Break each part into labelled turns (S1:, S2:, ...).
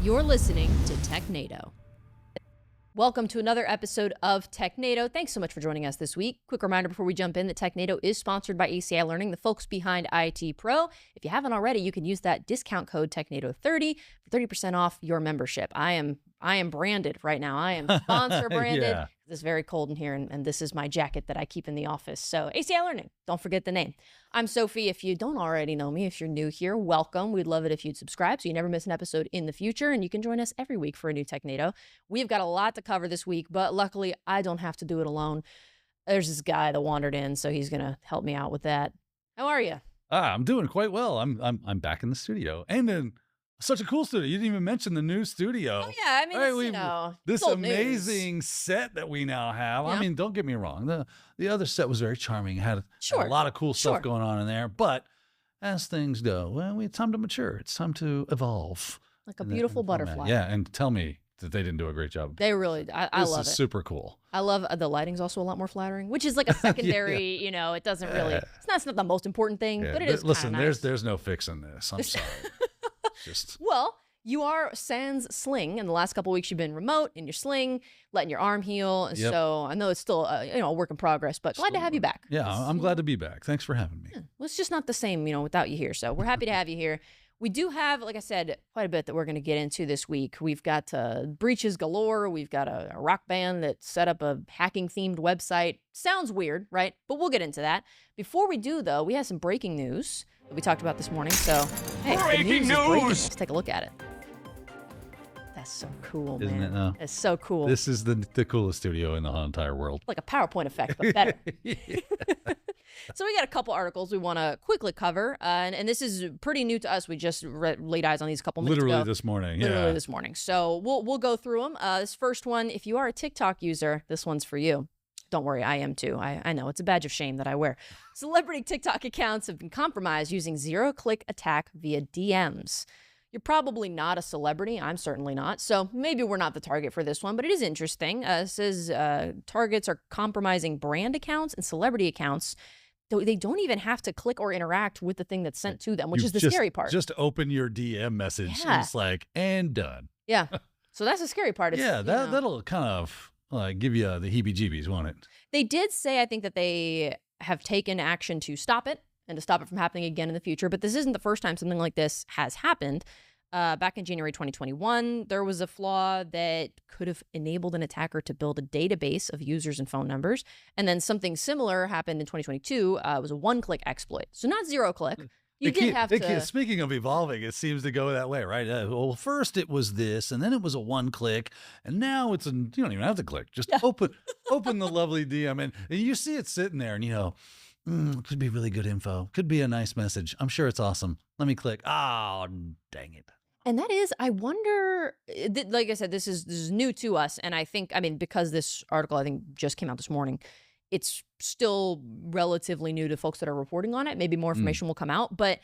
S1: You're listening to Technado. Welcome to another episode of Technado. Thanks so much for joining us this week. Quick reminder before we jump in that Technado is sponsored by ACI Learning, the folks behind IT Pro. If you haven't already, you can use that discount code Technado30 for 30% off your membership. I am branded right now. I am sponsor branded.
S2: Yeah.
S1: It's very cold in here, and this is my jacket that I keep in the office. So ACI Learning, don't forget the name. I'm Sophie. If you don't already know me, if you're new here, welcome. We'd love it if you'd subscribe so you never miss an episode in the future, and you can join us every week for a new Technado. We've got a lot to cover this week, but luckily I don't have to do it alone. There's this guy that wandered in, so he's going to help me out with that. How are you?
S2: I'm doing quite well. I'm back in the studio, and in such a cool studio. You didn't even mention the new studio.
S1: Oh yeah, I mean, right,
S2: this
S1: it's
S2: amazing
S1: news.
S2: Set that we now have.
S1: Yeah.
S2: I mean, don't get me wrong. The other set was very charming. It had a lot of cool stuff going on in there. But as things go, well, it's time to mature. It's time to evolve.
S1: Like a beautiful butterfly.
S2: Yeah, and tell me that they didn't do a great job.
S1: They really, I love it.
S2: This is super cool.
S1: I love the lighting's also a lot more flattering, which is like a secondary, it doesn't really, it's not the most important thing, but it is
S2: Listen,
S1: nice.
S2: there's no fixing this. I'm sorry.
S1: Well, you are sans sling. In the last couple of weeks, you've been remote in your sling, letting your arm heal. And so I know it's still a work in progress, but glad to have you back.
S2: Yeah, I'm glad to be back. Thanks for having me.
S1: Yeah, well, it's just not the same, without you here. So we're happy to have you here. We do have, like I said, quite a bit that we're going to get into this week. We've got breaches galore. We've got a rock band that set up a hacking-themed website. Sounds weird, right? But we'll get into that. Before we do, though, we have some breaking news that we talked about this morning. So, hey, breaking news! Let's take a look at it. That's so cool, man.
S2: Isn't it now?
S1: It's so cool.
S2: This is the coolest studio in the whole entire world.
S1: Like a PowerPoint effect, but better. So we got a couple articles we want to quickly cover, and this is pretty new to us. We just laid eyes on these a couple minutes ago.
S2: Literally this morning.
S1: Literally this morning. So we'll go through them. This first one, if you are a TikTok user, this one's for you. Don't worry, I am too. I know, it's a badge of shame that I wear. Celebrity TikTok accounts have been compromised using zero-click attack via DMs. You're probably not a celebrity. I'm certainly not. So maybe we're not the target for this one, but it is interesting. It says targets are compromising brand accounts and celebrity accounts. They don't even have to click or interact with the thing that's sent to them, which is the scary part.
S2: Just open your DM message. Yeah. It's like, and done.
S1: Yeah. So that's the scary part.
S2: Yeah, that'll kind of give you the heebie-jeebies, won't it?
S1: They did say, I think, that they have taken action to stop it and to stop it from happening again in the future. But this isn't the first time something like this has happened. Back in January 2021, there was a flaw that could have enabled an attacker to build a database of users and phone numbers. And then something similar happened in 2022. It was a one-click exploit. So not zero-click. You did have to...
S2: Speaking of evolving, it seems to go that way, right? Well, first it was this, and then it was a one-click, and now it's you don't even have to click. Just open the lovely DM, and you see it sitting there, and could be really good info. Could be a nice message. I'm sure it's awesome. Let me click. Oh, dang it.
S1: And that is, I wonder, like I said, this is new to us. And I think, because this article, I think, just came out this morning, it's still relatively new to folks that are reporting on it. Maybe more information will come out. But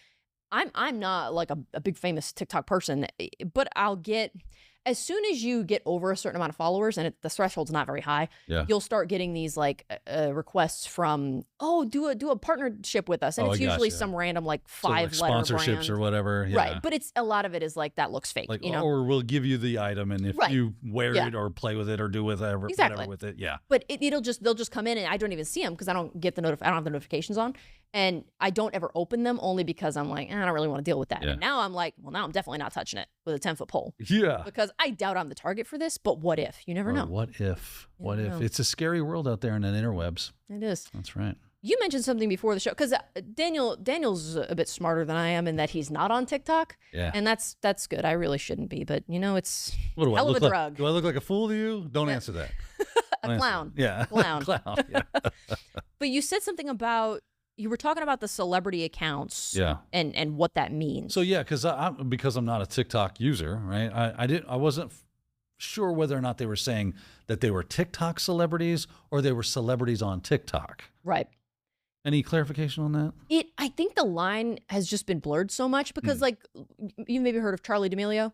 S1: I'm not like a big famous TikTok person, but I'll get... As soon as you get over a certain amount of followers, and the threshold's not very high, you'll start getting these requests from, do a partnership with us, and it's usually some random 5-letter
S2: sponsorships
S1: brand.
S2: Or whatever,
S1: right? But it's a lot of it is that looks fake,
S2: or we'll give you the item, and if you wear it or play with it or do whatever with it, But they'll just come in, and I don't even see them because I don't get I don't have the notifications on, and I don't ever open them only because I'm like, I don't really want to deal with that. And now I'm like, well, now I'm definitely not touching it with a 10-foot pole. Yeah,
S1: because I doubt I'm the target for this, but what if? You never know.
S2: What if? It's a scary world out there in the interwebs.
S1: It is.
S2: That's right.
S1: You mentioned something before the show, because Daniel's a bit smarter than I am in that he's not on TikTok.
S2: Yeah.
S1: And that's good. I really shouldn't be, but it's hell of a drug.
S2: Do I look like a fool to you? Don't answer that.
S1: A clown.
S2: Yeah.
S1: A clown.
S2: Clown. Yeah.
S1: But you said something about, you were talking about the celebrity accounts and what that means.
S2: So because I'm not a TikTok user, right? I wasn't sure whether or not they were saying that they were TikTok celebrities or they were celebrities on TikTok.
S1: Right.
S2: Any clarification on that?
S1: I think the line has just been blurred so much because you maybe heard of Charlie D'Amelio.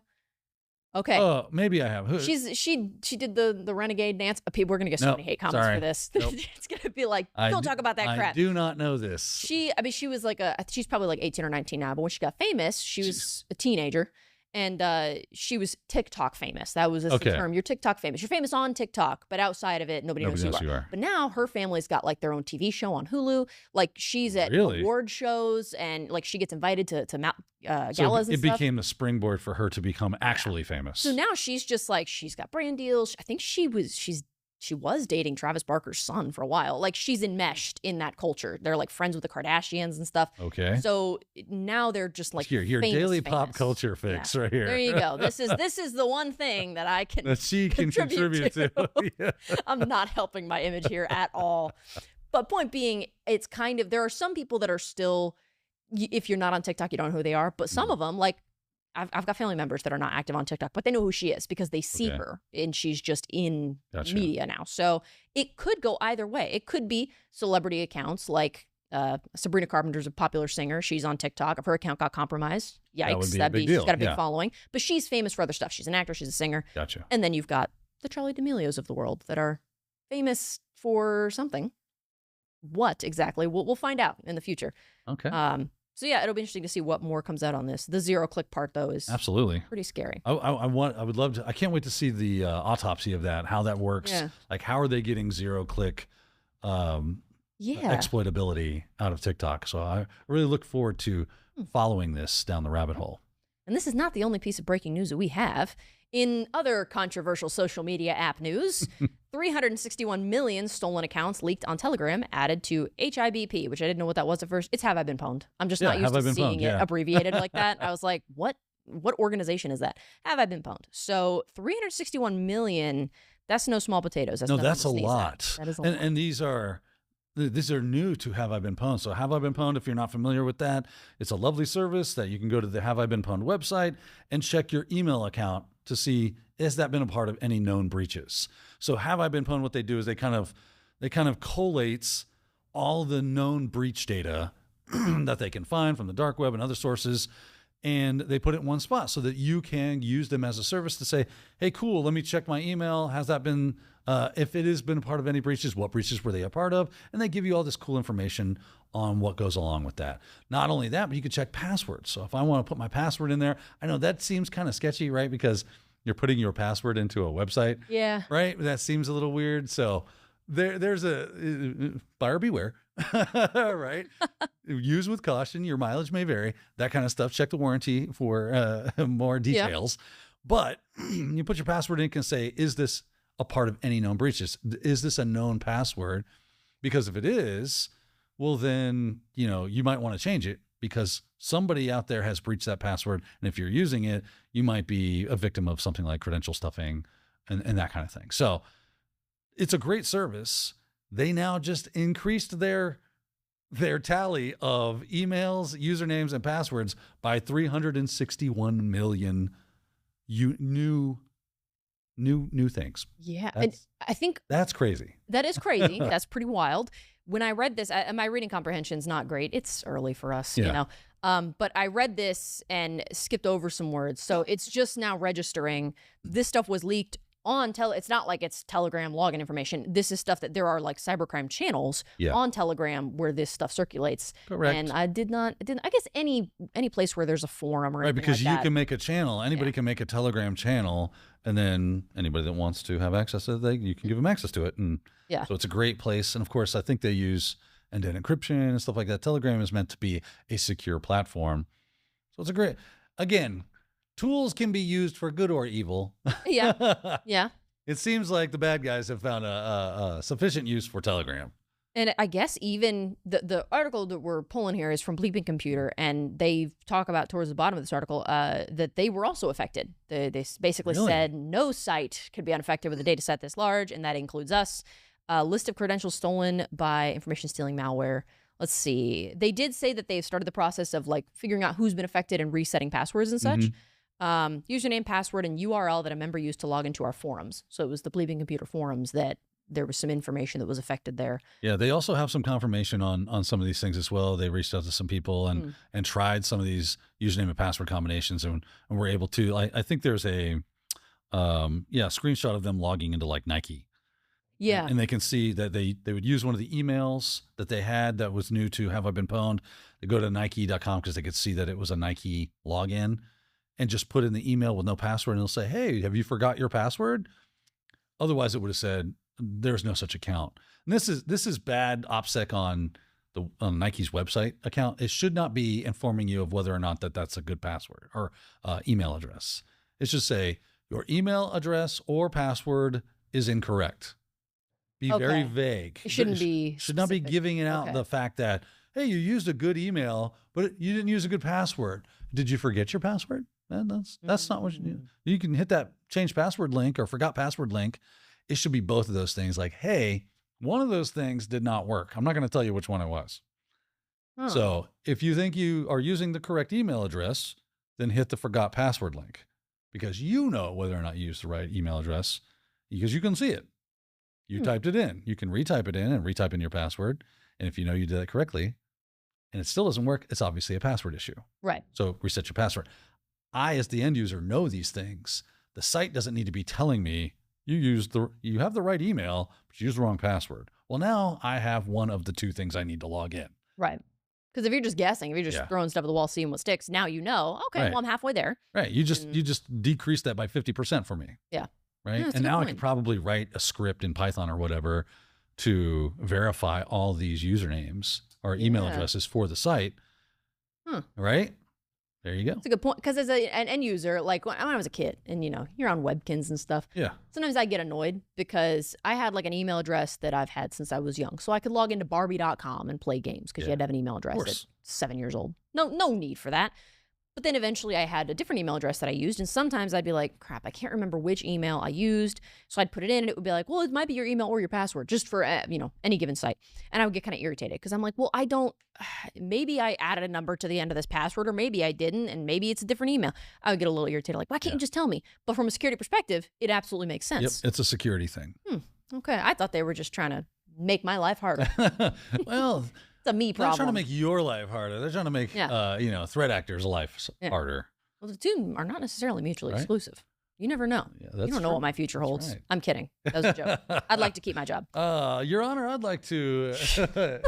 S1: Okay.
S2: Oh, maybe I have.
S1: She did the renegade dance. We're gonna get so many hate comments for this. Nope. It's gonna be like, don't talk about that crap.
S2: I do not know this.
S1: She was she's probably 18 or 19 now, but when she got famous, she was a teenager, And she was TikTok famous. That was the term. You're TikTok famous. You're famous on TikTok, but outside of it, nobody knows who you are. But now her family's got like their own TV show on Hulu. Like she's at award shows, and like she gets invited to galas and stuff.
S2: It became the springboard for her to become actually famous.
S1: So now she's just like, she's got brand deals. I think she was dating Travis Barker's son for a while. Like she's enmeshed in that culture. They're like friends with the Kardashians and stuff.
S2: Okay.
S1: So now they're just like
S2: your daily pop culture fix right here.
S1: There you go. This is the one thing that I can
S2: that she can contribute to. Yeah.
S1: I'm not helping my image here at all. But point being, it's kind of, there are some people that are still, if you're not on TikTok, you don't know who they are. But some of them, like, I've got family members that are not active on TikTok, but they know who she is because they see her, and she's just in media now. So it could go either way. It could be celebrity accounts like Sabrina Carpenter's a popular singer. She's on TikTok. If her account got compromised, yikes.
S2: That'd be a big deal.
S1: She's got a big following. But she's famous for other stuff. She's an actor. She's a singer.
S2: Gotcha.
S1: And then you've got the Charlie D'Amelios of the world that are famous for something. What exactly? We'll find out in the future.
S2: Okay.
S1: So yeah, it'll be interesting to see what more comes out on this. The zero-click part, though, is
S2: absolutely
S1: pretty scary.
S2: I would love to. I can't wait to see the autopsy of that. How that works. Yeah. Like, how are they getting zero-click exploitability out of TikTok? So I really look forward to following this down the rabbit hole.
S1: And this is not the only piece of breaking news that we have. In other controversial social media app news, 361 million stolen accounts leaked on Telegram added to HIBP, which I didn't know what that was at first. It's Have I Been Pwned. I'm just not used to seeing it abbreviated like that. I was like, what organization is that? Have I Been Pwned? So 361 million, that's no small potatoes.
S2: That's a lot.
S1: That is a lot.
S2: And these are new to Have I Been Pwned. So Have I Been Pwned, if you're not familiar with that, it's a lovely service that you can go to the Have I Been Pwned website and check your email account to see, has that been a part of any known breaches? So Have I Been Pwned, what they do is they kind of collates all the known breach data that they can find from the dark web and other sources, and they put it in one spot so that you can use them as a service to say, hey, cool, let me check my email. Has that been, if it has been a part of any breaches, what breaches were they a part of? And they give you all this cool information on what goes along with that. Not only that, but you can check passwords. So if I want to put my password in there, I know that seems kind of sketchy, right? Because you're putting your password into a website.
S1: Yeah.
S2: Right? That seems a little weird. So there's a buyer beware, right? Use with caution. Your mileage may vary. That kind of stuff. Check the warranty for more details. Yeah. But you put your password in and say, is this a part of any known breaches? Is this a known password? Because if it is, well, then, you might want to change it because somebody out there has breached that password. And if you're using it, you might be a victim of something like credential stuffing and that kind of thing. So it's a great service. They now just increased their tally of emails, usernames, and passwords by 361 million new things.
S1: Yeah. And I think
S2: that's crazy.
S1: That is crazy. That's pretty wild. When I read this, my reading comprehension's not great. It's early for us, but I read this and skipped over some words. So it's just now registering. This stuff was leaked on it's not like it's Telegram login information. This is stuff that there are like cybercrime channels on Telegram where this stuff circulates.
S2: Correct.
S1: And I guess any place where there's a forum or anything
S2: because
S1: like
S2: you can make a channel. Anybody can make a Telegram channel, and then anybody that wants to have access to it, you can give them access to it. And so it's a great place. And of course, I think they use end-to-end encryption and stuff like that. Telegram is meant to be a secure platform. So it's a great, again, tools can be used for good or evil.
S1: Yeah. Yeah.
S2: It seems like the bad guys have found a sufficient use for Telegram.
S1: And I guess even the article that we're pulling here is from Bleeping Computer, and they talk about towards the bottom of this article that they were also affected. They basically said no site could be unaffected with a data set this large, and that includes us. List of credentials stolen by information stealing malware. Let's see. They did say that they've started the process of like figuring out who's been affected and resetting passwords and such. Username, password, and URL that a member used to log into our forums. So it was the Bleeping Computer forums that there was some information that was affected there. Yeah,
S2: they also have some confirmation on some of these things as well. They reached out to some people and tried some of these username and password combinations and were able to. I think there's a screenshot of them logging into like Nike.
S1: Yeah.
S2: And they can see that they would use one of the emails that they had that was new to Have I Been Pwned. They go to Nike.com because they could see that it was a Nike login. and just put in the email with no password, and it'll say, hey, have you forgot your password? Otherwise, it would have said, there's no such account. And this is bad OPSEC on Nike's website account. It should not be informing you of whether or not that's a good password or email address. It should say your email address or password is incorrect. Be very vague.
S1: It shouldn't be
S2: should not be giving out the fact that, hey, you used a good email, but you didn't use a good password. Did you forget your password? That's not what you do. You can hit that change password link or forgot password link. It should be both of those things. Like, hey, one of those things did not work. I'm not going to tell you which one it was. Oh. So if you think you are using the correct email address, then hit the forgot password link, because you know whether or not you used the right email address, because you can see it. You typed it in. You can retype it in and retype in your password. And if you know you did it correctly and it still doesn't work, it's obviously a password issue.
S1: Right.
S2: So reset your password. I, as the end user, know these things. The site doesn't need to be telling me you have the right email, but you used the wrong password. Well, now I have one of the two things I need to log in.
S1: Right. Because if you're just guessing, if you're just throwing stuff at the wall, seeing what sticks, now you know, okay, well, I'm halfway there.
S2: Right. You just decreased that by 50% for me.
S1: Yeah.
S2: Right.
S1: Yeah,
S2: and now I could probably write a script in Python or whatever to verify all these usernames or email addresses for the site. Right. There you go.
S1: That's a good point. Because as an end user, like when I was a kid and, you're on Webkins and stuff.
S2: Yeah.
S1: Sometimes I get annoyed because I had like an email address that I've had since I was young. So I could log into Barbie.com and play games because you had to have an email address at 7 years old. No need for that. But then eventually I had a different email address that I used. And sometimes I'd be like, crap, I can't remember which email I used. So I'd put it in and it would be like, well, it might be your email or your password just for, any given site. And I would get kind of irritated because I'm like, well, maybe I added a number to the end of this password or maybe I didn't. And maybe it's a different email. I would get a little irritated. Like, why can't you just tell me? But from a security perspective, it absolutely makes sense.
S2: Yep, it's a security thing.
S1: Okay. I thought they were just trying to make my life harder.
S2: Well,
S1: it's a me problem.
S2: They're trying to make your life harder. They're trying to make, threat actors' life harder.
S1: Well, the two are not necessarily mutually exclusive. You never know. Yeah, you don't know what my future holds. Right. I'm kidding. That was a joke. I'd like to keep my job.
S2: Your Honor, I'd like to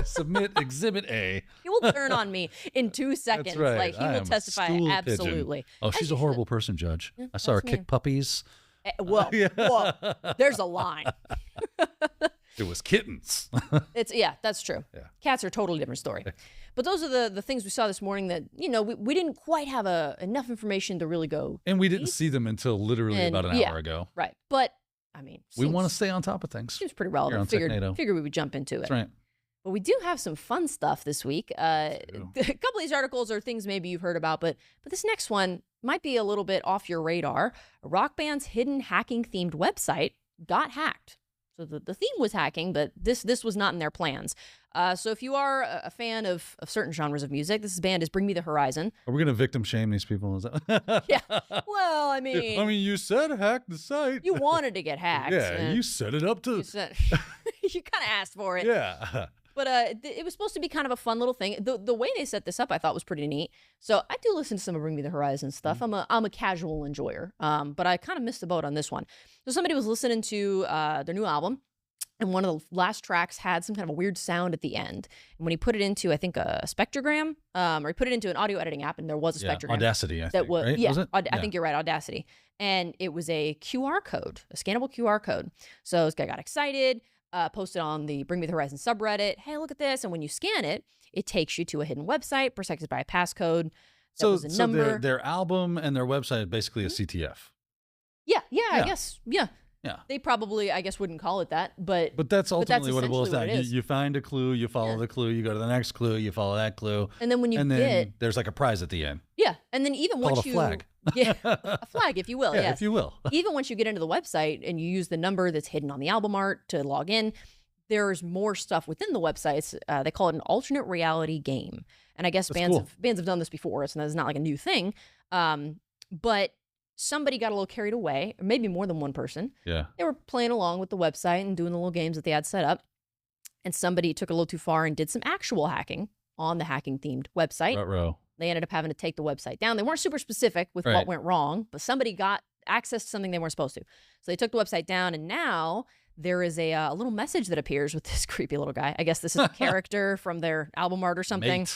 S2: submit Exhibit A.
S1: He will turn on me in 2 seconds.
S2: That's right.
S1: Like he will testify absolutely.
S2: Pigeon. Oh, she's a horrible person, Judge. Yeah, I saw her kick puppies.
S1: Whoa, there's a line.
S2: It was kittens.
S1: That's true. Yeah. Cats are a totally different story. But those are the things we saw this morning that, we didn't quite have enough information to really go.
S2: And we didn't see them until literally about an hour ago.
S1: Right. But,
S2: we want to stay on top of things.
S1: Seems pretty relevant. Figured we would jump into it.
S2: That's right.
S1: But we do have some fun stuff this week. A couple of these articles are things maybe you've heard about, but this next one might be a little bit off your radar. A rock band's hidden hacking-themed website got hacked. So the theme was hacking, but this was not in their plans. So if you are a fan of certain genres of music, this band is Bring Me the Horizon.
S2: Are we going to victim shame these people? Is that
S1: yeah. Well, I mean,
S2: you said hack the site.
S1: You wanted to get hacked.
S2: Yeah, you set it up to.
S1: You kind of asked for it.
S2: Yeah.
S1: But it was supposed to be kind of a fun little thing. The way they set this up, I thought was pretty neat. So I do listen to some of Bring Me the Horizon stuff. I'm a casual enjoyer, but I kind of missed the boat on this one. So somebody was listening to their new album, and one of the last tracks had some kind of a weird sound at the end. And when he put it into, I think, a spectrogram, or he put it into an audio editing app, and there was a spectrogram.
S2: Audacity, I think, right?
S1: Yeah,
S2: was it?
S1: I think you're right, Audacity. And it was a QR code, a scannable QR code. So this guy got excited. Posted on the Bring Me the Horizon subreddit, hey, look at this. And when you scan it, it takes you to a hidden website protected by a passcode.
S2: So their album and their website is basically a CTF.
S1: Yeah, I guess. Yeah. They probably, I guess, wouldn't call it that, but
S2: that's ultimately what it boils down. You find a clue, you follow the clue, you go to the next clue, you follow that clue,
S1: and then
S2: there's like a prize at the end.
S1: Yeah, and then even once
S2: a flag.
S1: A flag, if you will.
S2: Yeah, if you will.
S1: Even once you get into the website and you use the number that's hidden on the album art to log in, there's more stuff within the websites. They call it an alternate reality game, and I guess bands have done this before, so that's not like a new thing. But somebody got a little carried away, or maybe more than one person.
S2: Yeah.
S1: They were playing along with the website and doing the little games that they had set up. And somebody took it a little too far and did some actual hacking on the hacking-themed website.
S2: Ruh-roh.
S1: They ended up having to take the website down. They weren't super specific with what went wrong, but somebody got access to something they weren't supposed to. So they took the website down, and now there is a little message that appears with this creepy little guy. I guess this is a character from their album art or something.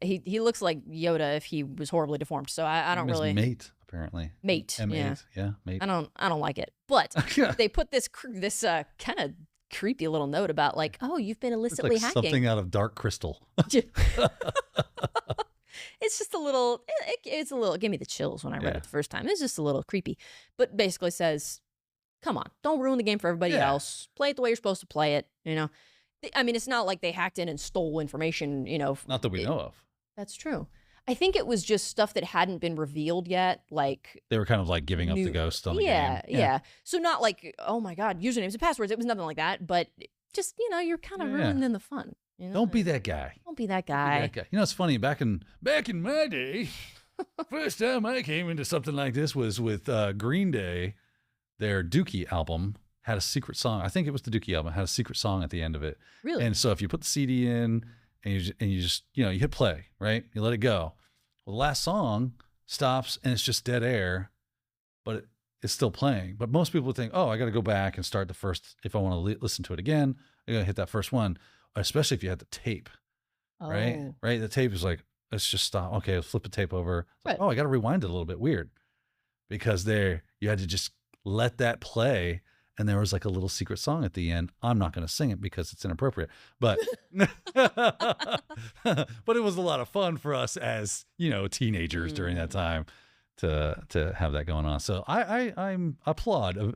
S2: Mate.
S1: He looks like Yoda if he was horribly deformed. So I don't really...
S2: Mate. apparently.
S1: Mate.
S2: M8. Yeah, mate.
S1: I don't like it. But they put this kind of creepy little note about like, oh, you've been illicitly hacking.
S2: Something out of Dark Crystal.
S1: It's just a little, it gave me the chills when I read it the first time. It's just a little creepy. But basically says, come on, don't ruin the game for everybody else. Play it the way you're supposed to play it, you know. I mean, it's not like they hacked in and stole information, you know.
S2: Not that we know of.
S1: That's true. I think it was just stuff that hadn't been revealed yet. Like
S2: they were kind of like giving up the ghost on the game.
S1: Yeah. So not like, oh my God, usernames and passwords. It was nothing like that. But just, you know, you're kind of ruining the fun. You know?
S2: Don't be that guy.
S1: Don't be that guy.
S2: You know, it's funny. Back in my day, first time I came into something like this was with Green Day. Their Dookie album had a secret song. I think it was the Dookie album. It had a secret song at the end of it.
S1: Really?
S2: And so if you put the CD in and you just, you know, you hit play, right? You let it go. Well, the last song stops and it's just dead air, but it's still playing. But most people would think, oh, I got to go back and start the first. If I want to listen to it again, I got to hit that first one, especially if you had the tape, right? Right. The tape is like, let's just stop. Okay, let's flip the tape over. Like, oh, I got to rewind it a little bit. Weird. Because you had to just let that play. And there was like a little secret song at the end. I'm not going to sing it because it's inappropriate, but but it was a lot of fun for us as, you know, teenagers during that time to have that going on. So I'm applaud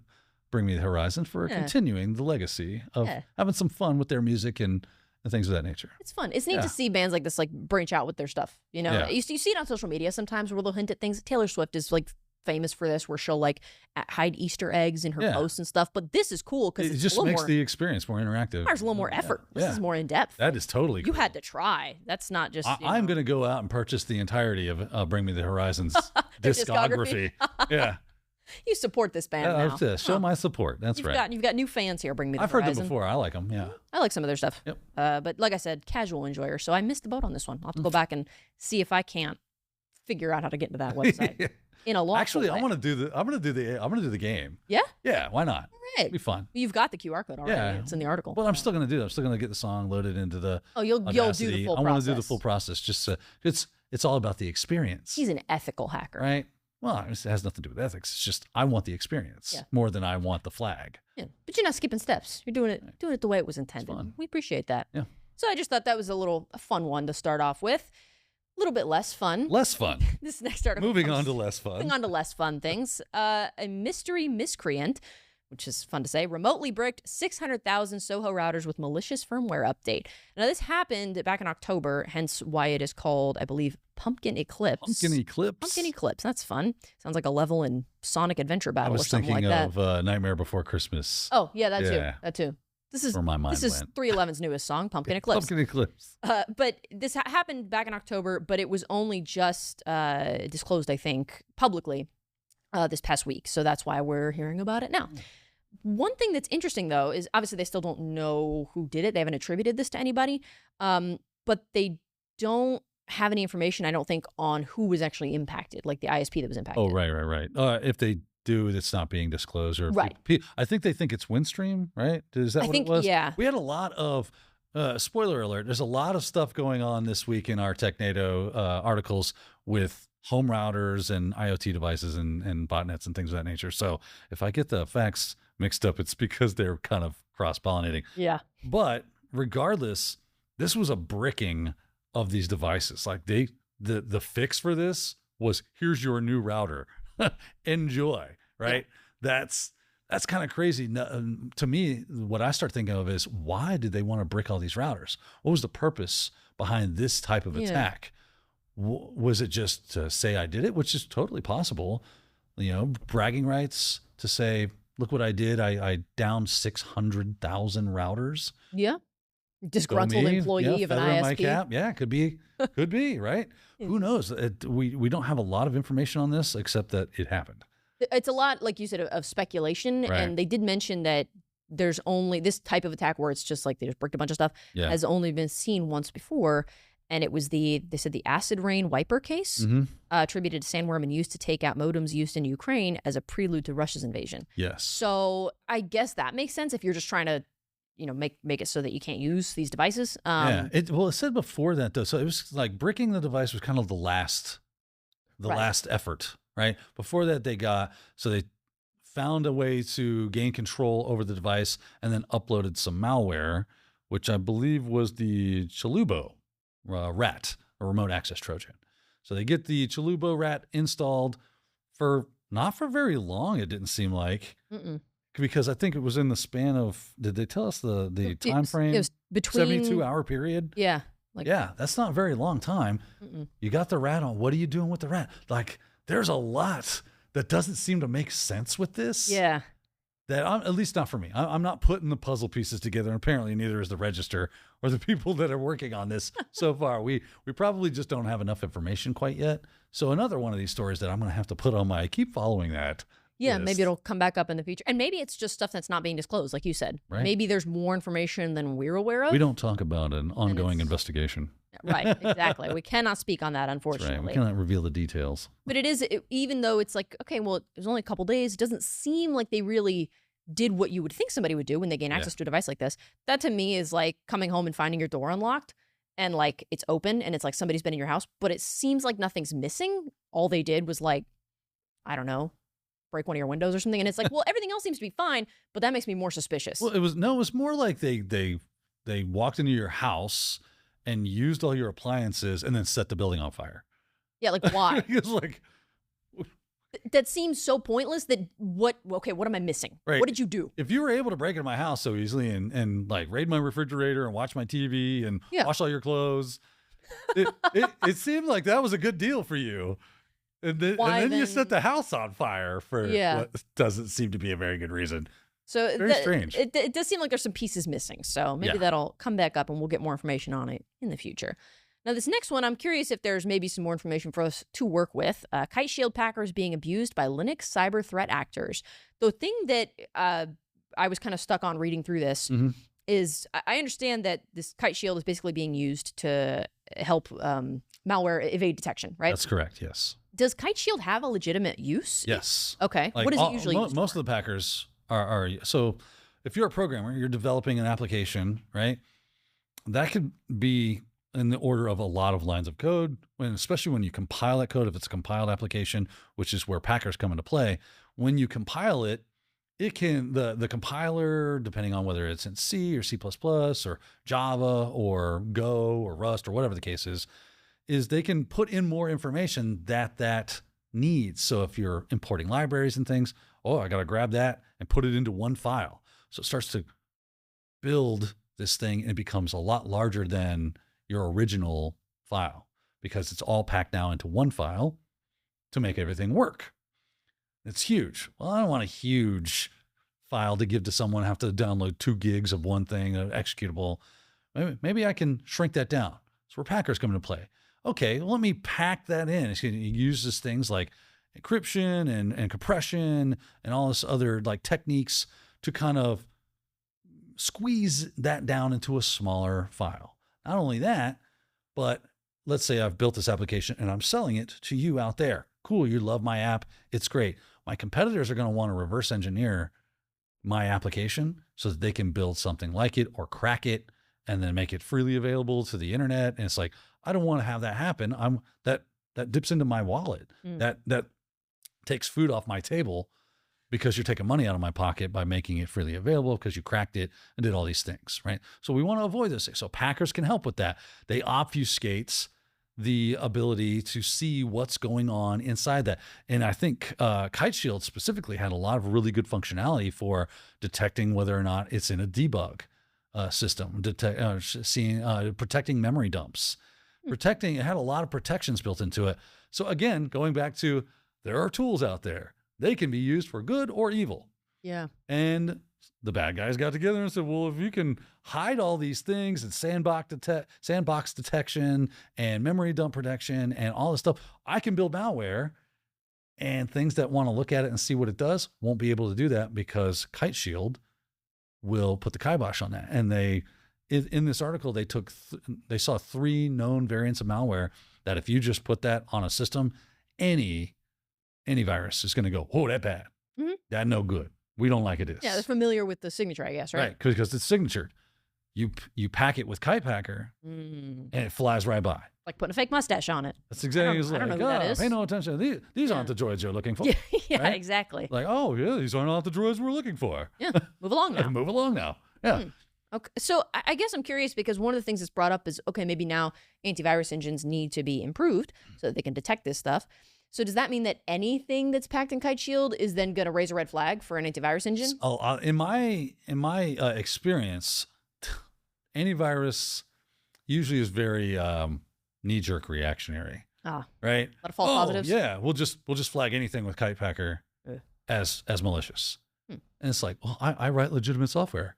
S2: Bring Me the Horizon for continuing the legacy of having some fun with their music and things of that nature.
S1: It's fun. It's neat to see bands like this like branch out with their stuff. You know, you see it on social media sometimes where they'll hint at things. Taylor Swift is like famous for this, where she'll like hide Easter eggs in her posts and stuff. But this is cool because
S2: it just makes the experience more interactive.
S1: There's a little more effort. This is more in depth.
S2: That is totally cool.
S1: You had to try. That's not just.
S2: I'm going to go out and purchase the entirety of Bring Me the Horizon's discography. Yeah.
S1: You support this band now.
S2: Show my support. That's right.
S1: You've got new fans here. Bring Me the Horizon.
S2: I've heard them before. I like them. Yeah.
S1: I like some of their stuff.
S2: Yep.
S1: But like I said, casual enjoyer. So I missed the boat on this one. I'll have to go back and see if I can't figure out how to get into that website. In a lawful
S2: Actually,
S1: way.
S2: I'm gonna do the game.
S1: Yeah?
S2: Yeah, why not?
S1: All right.
S2: It'll be fun.
S1: You've got the QR code already.
S2: Yeah.
S1: It's in the article.
S2: Well, I'm still gonna do that. I'm still gonna get the song loaded into the
S1: you'll do the full process.
S2: I want to do the full process. Just it's all about the experience.
S1: He's an ethical hacker.
S2: Right? Well, it has nothing to do with ethics. It's just I want the experience more than I want the flag.
S1: Yeah. But you're not skipping steps. You're doing it the way it was intended. We appreciate that.
S2: Yeah.
S1: So I just thought that was a fun one to start off with. A little bit less fun.
S2: Less fun.
S1: This next article.
S2: Moving on to less fun.
S1: Moving on to less fun things. A mystery miscreant, which is fun to say, remotely bricked 600,000 Soho routers with malicious firmware update. Now, this happened back in October, hence why it is called, I believe, Pumpkin Eclipse.
S2: Pumpkin Eclipse.
S1: Pumpkin Eclipse. That's fun. Sounds like a level in Sonic Adventure Battle or something like that.
S2: I was thinking of Nightmare Before Christmas.
S1: Oh, yeah, that too. That too. This is
S2: where my mind
S1: This is 311's newest song, Pumpkin Eclipse.
S2: Pumpkin Eclipse.
S1: But this happened back in October, but it was only just disclosed, I think, publicly this past week. So that's why we're hearing about it now. One thing that's interesting, though, is obviously they still don't know who did it. They haven't attributed this to anybody. But they don't have any information, I don't think, on who was actually impacted, like the ISP that was impacted.
S2: Oh, right. If they do, it's not being disclosed. Or I think they think it's Windstream, right? Is that what it was?
S1: Yeah.
S2: We had a lot of, spoiler alert, there's a lot of stuff going on this week in our Technado articles with home routers and IoT devices and botnets and things of that nature. So if I get the facts mixed up, it's because they're kind of cross-pollinating.
S1: Yeah.
S2: But regardless, this was a bricking of these devices. Like the fix for this was, here's your new router. Enjoy, right? Yeah. That's kind of crazy. To me, what I start thinking of is, why did they want to brick all these routers? What was the purpose behind this type of attack? Was it just to say I did it, which is totally possible? You know, bragging rights to say, look what I did. I downed 600,000 routers.
S1: Yeah. Disgruntled employee of an ISP.
S2: My cap. Yeah, could be, right? Who knows? We don't have a lot of information on this except that it happened.
S1: It's a lot, like you said, of speculation. Right. And they did mention that there's only this type of attack where it's just like they just bricked a bunch of stuff has only been seen once before. And it was they said the acid rain wiper case attributed to sandworm and used to take out modems used in Ukraine as a prelude to Russia's invasion.
S2: Yes.
S1: So I guess that makes sense if you're just trying to, make it so that you can't use these devices.
S2: It said before that though. So it was like bricking the device was kind of the last effort, right? Before that, they found a way to gain control over the device and then uploaded some malware, which I believe was the Chalubo rat, a remote access Trojan. So they get the Chalubo rat installed for not for very long, it didn't seem like. Because I think it was in the span of, did they tell us the time frame?
S1: It was between
S2: 72-hour period.
S1: Yeah.
S2: Yeah, that's not a very long time. You got the rat on. What are you doing with the rat? Like, there's a lot that doesn't seem to make sense with this.
S1: Yeah.
S2: That at least not for me. I'm not putting the puzzle pieces together. And apparently neither is the register or the people that are working on this so far. We probably just don't have enough information quite yet. So another one of these stories that I'm going to have to put on my keep following that.
S1: Yeah,
S2: list.
S1: maybe it'll come back up in the future. And maybe it's just stuff that's not being disclosed, like you said.
S2: Right.
S1: Maybe there's more information than we're aware of.
S2: We don't talk about an ongoing investigation.
S1: Right, exactly. We cannot speak on that, unfortunately.
S2: That's right. We cannot reveal the details.
S1: But even though it's like, okay, well, it was only a couple days, it doesn't seem like they really did what you would think somebody would do when they gain access to a device like this. That to me is like coming home and finding your door unlocked and like it's open and it's like somebody's been in your house, but it seems like nothing's missing. All they did was like, I don't know, break one of your windows or something. And it's like, well, everything else seems to be fine, but that makes me more suspicious.
S2: Well, it was more like they walked into your house and used all your appliances and then set the building on fire.
S1: Yeah, like why?
S2: It's like,
S1: that seems so pointless that what am I missing?
S2: Right.
S1: What did you do?
S2: If you were able to break into my house so easily and like raid my refrigerator and watch my TV and wash all your clothes, it seemed like that was a good deal for you. And then you set the house on fire for what doesn't seem to be a very good reason.
S1: So
S2: very strange.
S1: It does seem like there's some pieces missing. So maybe that'll come back up and we'll get more information on it in the future. Now, this next one, I'm curious if there's maybe some more information for us to work with. Kiteshield Packer is being abused by Linux cyber threat actors. The thing that I was kind of stuck on reading through this is I understand that this Kiteshield is basically being used to help malware evade detection, right?
S2: That's correct, yes.
S1: Does Kiteshield have a legitimate use?
S2: Yes.
S1: Okay.
S2: Like
S1: what is it usually used
S2: most
S1: for?
S2: of the Packers are so if you're a programmer, you're developing an application, right? That could be in the order of a lot of lines of code, especially when you compile that code, if it's a compiled application, which is where Packers come into play. When you compile it, it can, the compiler, depending on whether it's in C or C++ or Java or Go or Rust or whatever the case is they can put in more information that needs. So if you're importing libraries and things, I got to grab that and put it into one file. So it starts to build this thing and it becomes a lot larger than your original file because it's all packed now into one file to make everything work. It's huge. Well, I don't want a huge file to give to someone, have to download 2 gigs of one thing, executable. Maybe I can shrink that down. That's where Packers come into play. Okay, well, let me pack that in. It uses things like encryption and compression and all this other like techniques to kind of squeeze that down into a smaller file. Not only that, but let's say I've built this application and I'm selling it to you out there. Cool, you love my app. It's great. My competitors are going to want to reverse engineer my application so that they can build something like it or crack it and then make it freely available to the internet. And it's like, I don't want to have that happen. That dips into my wallet. That takes food off my table because you're taking money out of my pocket by making it freely available because you cracked it and did all these things, right? So we want to avoid those things. So Packers can help with that. They obfuscate the ability to see what's going on inside that. And I think Kiteshield specifically had a lot of really good functionality for detecting whether or not it's in a debug system, protecting memory dumps. It had a lot of protections built into it. So again, going back to, there are tools out there. They can be used for good or evil.
S1: Yeah.
S2: And the bad guys got together and said, well, if you can hide all these things and sandbox detection and memory dump protection and all this stuff, I can build malware, and things that want to look at it and see what it does won't be able to do that because Kiteshield will put the kibosh on that. And in this article, they saw 3 known variants of malware that if you just put that on a system, any virus is going to go, that bad. That no good. We don't like it is.
S1: Yeah, they're familiar with the signature, I guess, right?
S2: Right, because it's signatured. you pack it with Kite Packer and it flies right by.
S1: Like putting a fake mustache on it.
S2: That's exactly
S1: I don't know who that is.
S2: Pay no attention. These aren't the droids you're looking for.
S1: Yeah,
S2: right?
S1: exactly.
S2: Like, oh yeah, these are not the droids we're looking for.
S1: Yeah, move along now.
S2: Move along now. Yeah.
S1: Okay, so I guess I'm curious because one of the things that's brought up is, okay, maybe now antivirus engines need to be improved so that they can detect this stuff. So does that mean that anything that's packed in Kiteshield is then going to raise a red flag for an antivirus engine?
S2: Oh, in my experience, antivirus usually is very knee-jerk reactionary. Right?
S1: A lot of false positives.
S2: Yeah, we'll just flag anything with Kite Packer as malicious. And it's like, well, I write legitimate software,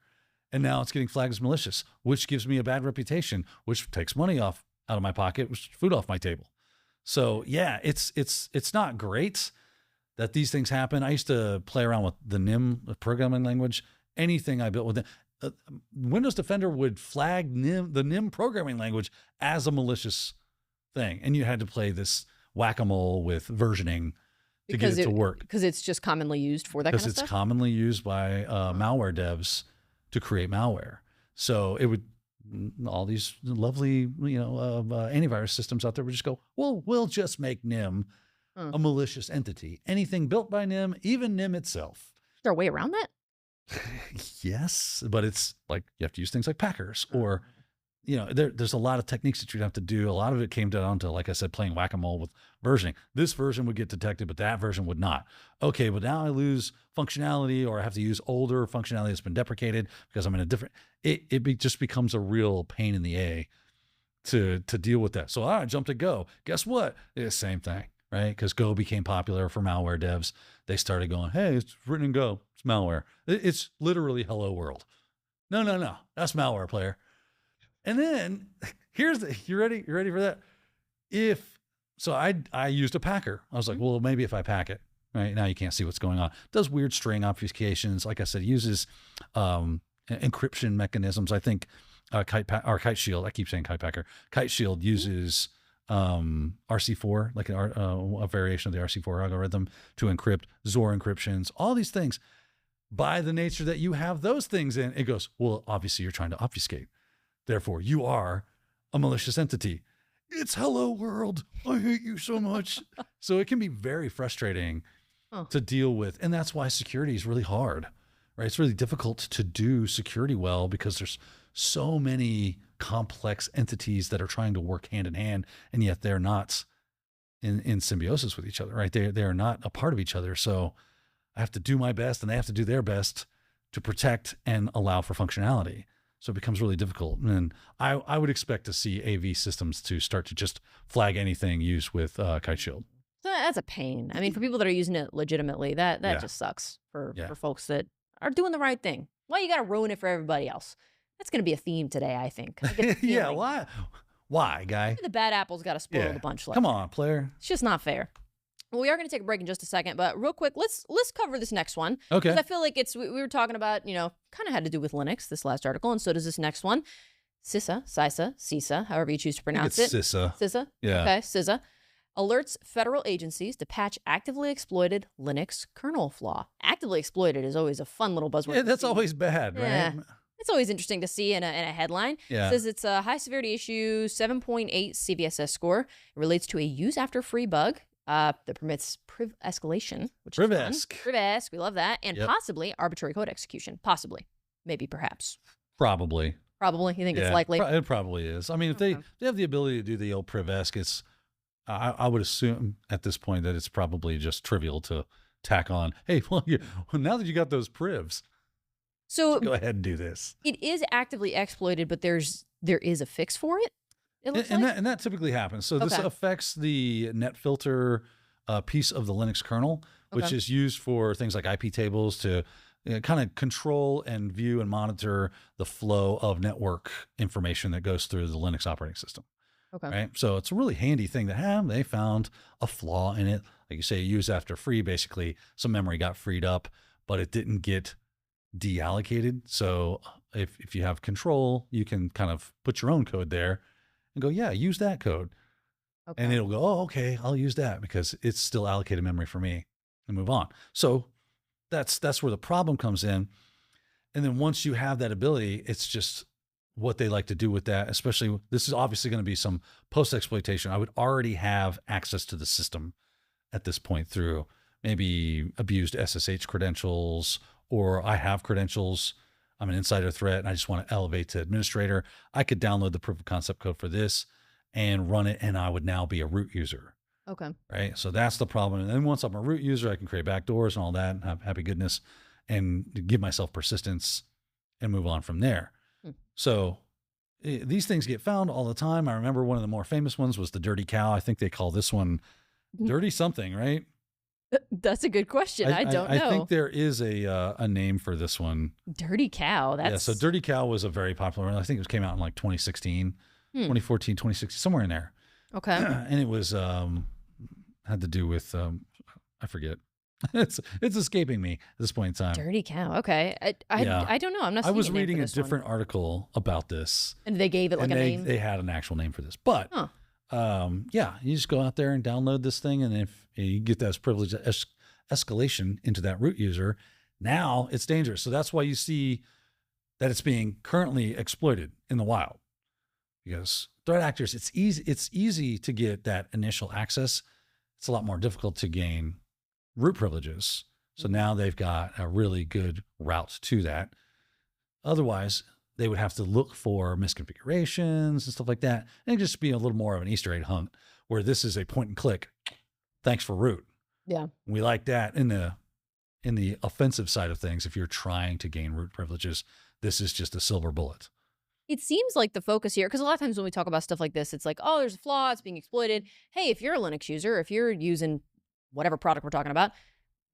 S2: and now it's getting flagged as malicious, which gives me a bad reputation, which takes money out of my pocket, which food off my table. So yeah, it's not great that these things happen. I used to play around with the NIM programming language. Anything I built with it, Windows Defender would flag the NIM programming language as a malicious thing, and you had to play this whack-a-mole with versioning to get it to work.
S1: Because it's just commonly used for that kind of stuff?
S2: Because it's commonly used by malware devs to create malware. So it would, all these lovely, antivirus systems out there would just go, well, we'll just make NIM a malicious entity. Anything built by NIM, even NIM itself.
S1: Is there a way around that?
S2: Yes, but it's like you have to use things like packers or, there's a lot of techniques that you'd have to do. A lot of it came down to, like I said, playing whack-a-mole with versioning. This version would get detected, but that version would not. Okay, but now I lose functionality, or I have to use older functionality that's been deprecated because I'm in a different, just becomes a real pain in the A to deal with that. So I jumped to Go. Guess what? It's the same thing, right? Because Go became popular for malware devs. They started going, hey, it's written in Go. It's malware. It's literally hello world. No. That's malware, player. And then you ready for that? I used a packer. I was like, well, maybe if I pack it, right now you can't see what's going on. It does weird string obfuscations. Like I said, it uses encryption mechanisms. I think Kiteshield, I keep saying Kite Packer. Kiteshield uses RC4, like a variation of the RC4 algorithm to encrypt Zor encryptions, all these things. By the nature that you have those things in, it goes, well, obviously you're trying to obfuscate. Therefore, you are a malicious entity. It's hello world. I hate you so much. So it can be very frustrating to deal with. And that's why security is really hard, right? It's really difficult to do security well because there's so many complex entities that are trying to work hand in hand, and yet they're not in symbiosis with each other, right? They're not a part of each other. So I have to do my best and they have to do their best to protect and allow for functionality. So it becomes really difficult. And I would expect to see AV systems to start to just flag anything used with Kiteshield.
S1: So that's a pain. I mean, for people that are using it legitimately, that just sucks for folks that are doing the right thing. Well, you got to ruin it for everybody else. That's going to be a theme today, I think.
S2: Yeah, why? Why, guy?
S1: The bad apple's got to spoil the bunch.
S2: Come on, player.
S1: It's just not fair. Well, we are going to take a break in just a second, but real quick, let's cover this next one.
S2: Okay.
S1: Because I feel like we were talking about, kind of had to do with Linux, this last article, and so does this next one. CISA, however you choose to pronounce it.
S2: CISA.
S1: CISA?
S2: Yeah.
S1: Okay, CISA. Alerts federal agencies to patch actively exploited Linux kernel flaw. Actively exploited is always a fun little buzzword.
S2: Yeah, that's always bad, right?
S1: Yeah. It's always interesting to see in a headline.
S2: Yeah.
S1: It says it's a high-severity issue, 7.8 CVSS score. It relates to a use-after-free bug that permits priv escalation, which is fun. Priv-esc, we love that. And possibly arbitrary code execution. Possibly. Maybe, perhaps.
S2: Probably.
S1: Probably? You think it's likely?
S2: It probably is. I mean, if they have the ability to do the old priv-esc, I would assume at this point that it's probably just trivial to tack on, hey, well, now that you got those privs, so go ahead and do this.
S1: It is actively exploited, but there is a fix for it.
S2: And that typically happens. So this affects the net filter piece of the Linux kernel, which is used for things like IP tables to kind of control and view and monitor the flow of network information that goes through the Linux operating system.
S1: Okay.
S2: Right. So it's a really handy thing to have. They found a flaw in it. Like you say, use after free, basically some memory got freed up, but it didn't get deallocated. So if you have control, you can kind of put your own code there and go, yeah, use that code. Okay. And it'll go, oh, okay, I'll use that because it's still allocated memory for me, and move on. So that's where the problem comes in. And then once you have that ability, it's just what they like to do with that, especially this is obviously going to be some post-exploitation. I would already have access to the system at this point through maybe abused SSH credentials, or I have credentials. I'm an insider threat and I just want to elevate to administrator. I could download the proof of concept code for this and run it, and I would now be a root user.
S1: Okay.
S2: Right. So that's the problem. And then once I'm a root user, I can create backdoors and all that and have happy goodness and give myself persistence and move on from there. So these things get found all the time. I remember one of the more famous ones was the dirty cow. I think they call this one dirty something, right?
S1: That's a good question. I don't know.
S2: I think there is a name for this one.
S1: Dirty cow. That's...
S2: Yeah, so dirty cow was a very popular one. I think it came out in like 2016, 2014, 2016, somewhere in there.
S1: Okay.
S2: And it was had to do with I forget. It's escaping me at this point in time.
S1: Dirty cow. Okay. I don't know. I'm not.
S2: I was reading a different article about this,
S1: and they gave it like a name.
S2: They had an actual name for this, but yeah, you just go out there and download this thing, and if you get that privilege escalation into that root user, now it's dangerous. So that's why you see that it's being currently exploited in the wild, because threat actors, it's easy to get that initial access. It's a lot more difficult to gain root privileges. So now they've got a really good route to that. Otherwise, they would have to look for misconfigurations and stuff like that. And it'd just be a little more of an Easter egg hunt, where this is a point and click. Thanks for root.
S1: Yeah.
S2: We like that in the offensive side of things. If you're trying to gain root privileges, this is just a silver bullet.
S1: It seems like the focus here, because a lot of times when we talk about stuff like this, it's like, oh, there's a flaw, it's being exploited. Hey, if you're a Linux user, if you're using whatever product we're talking about,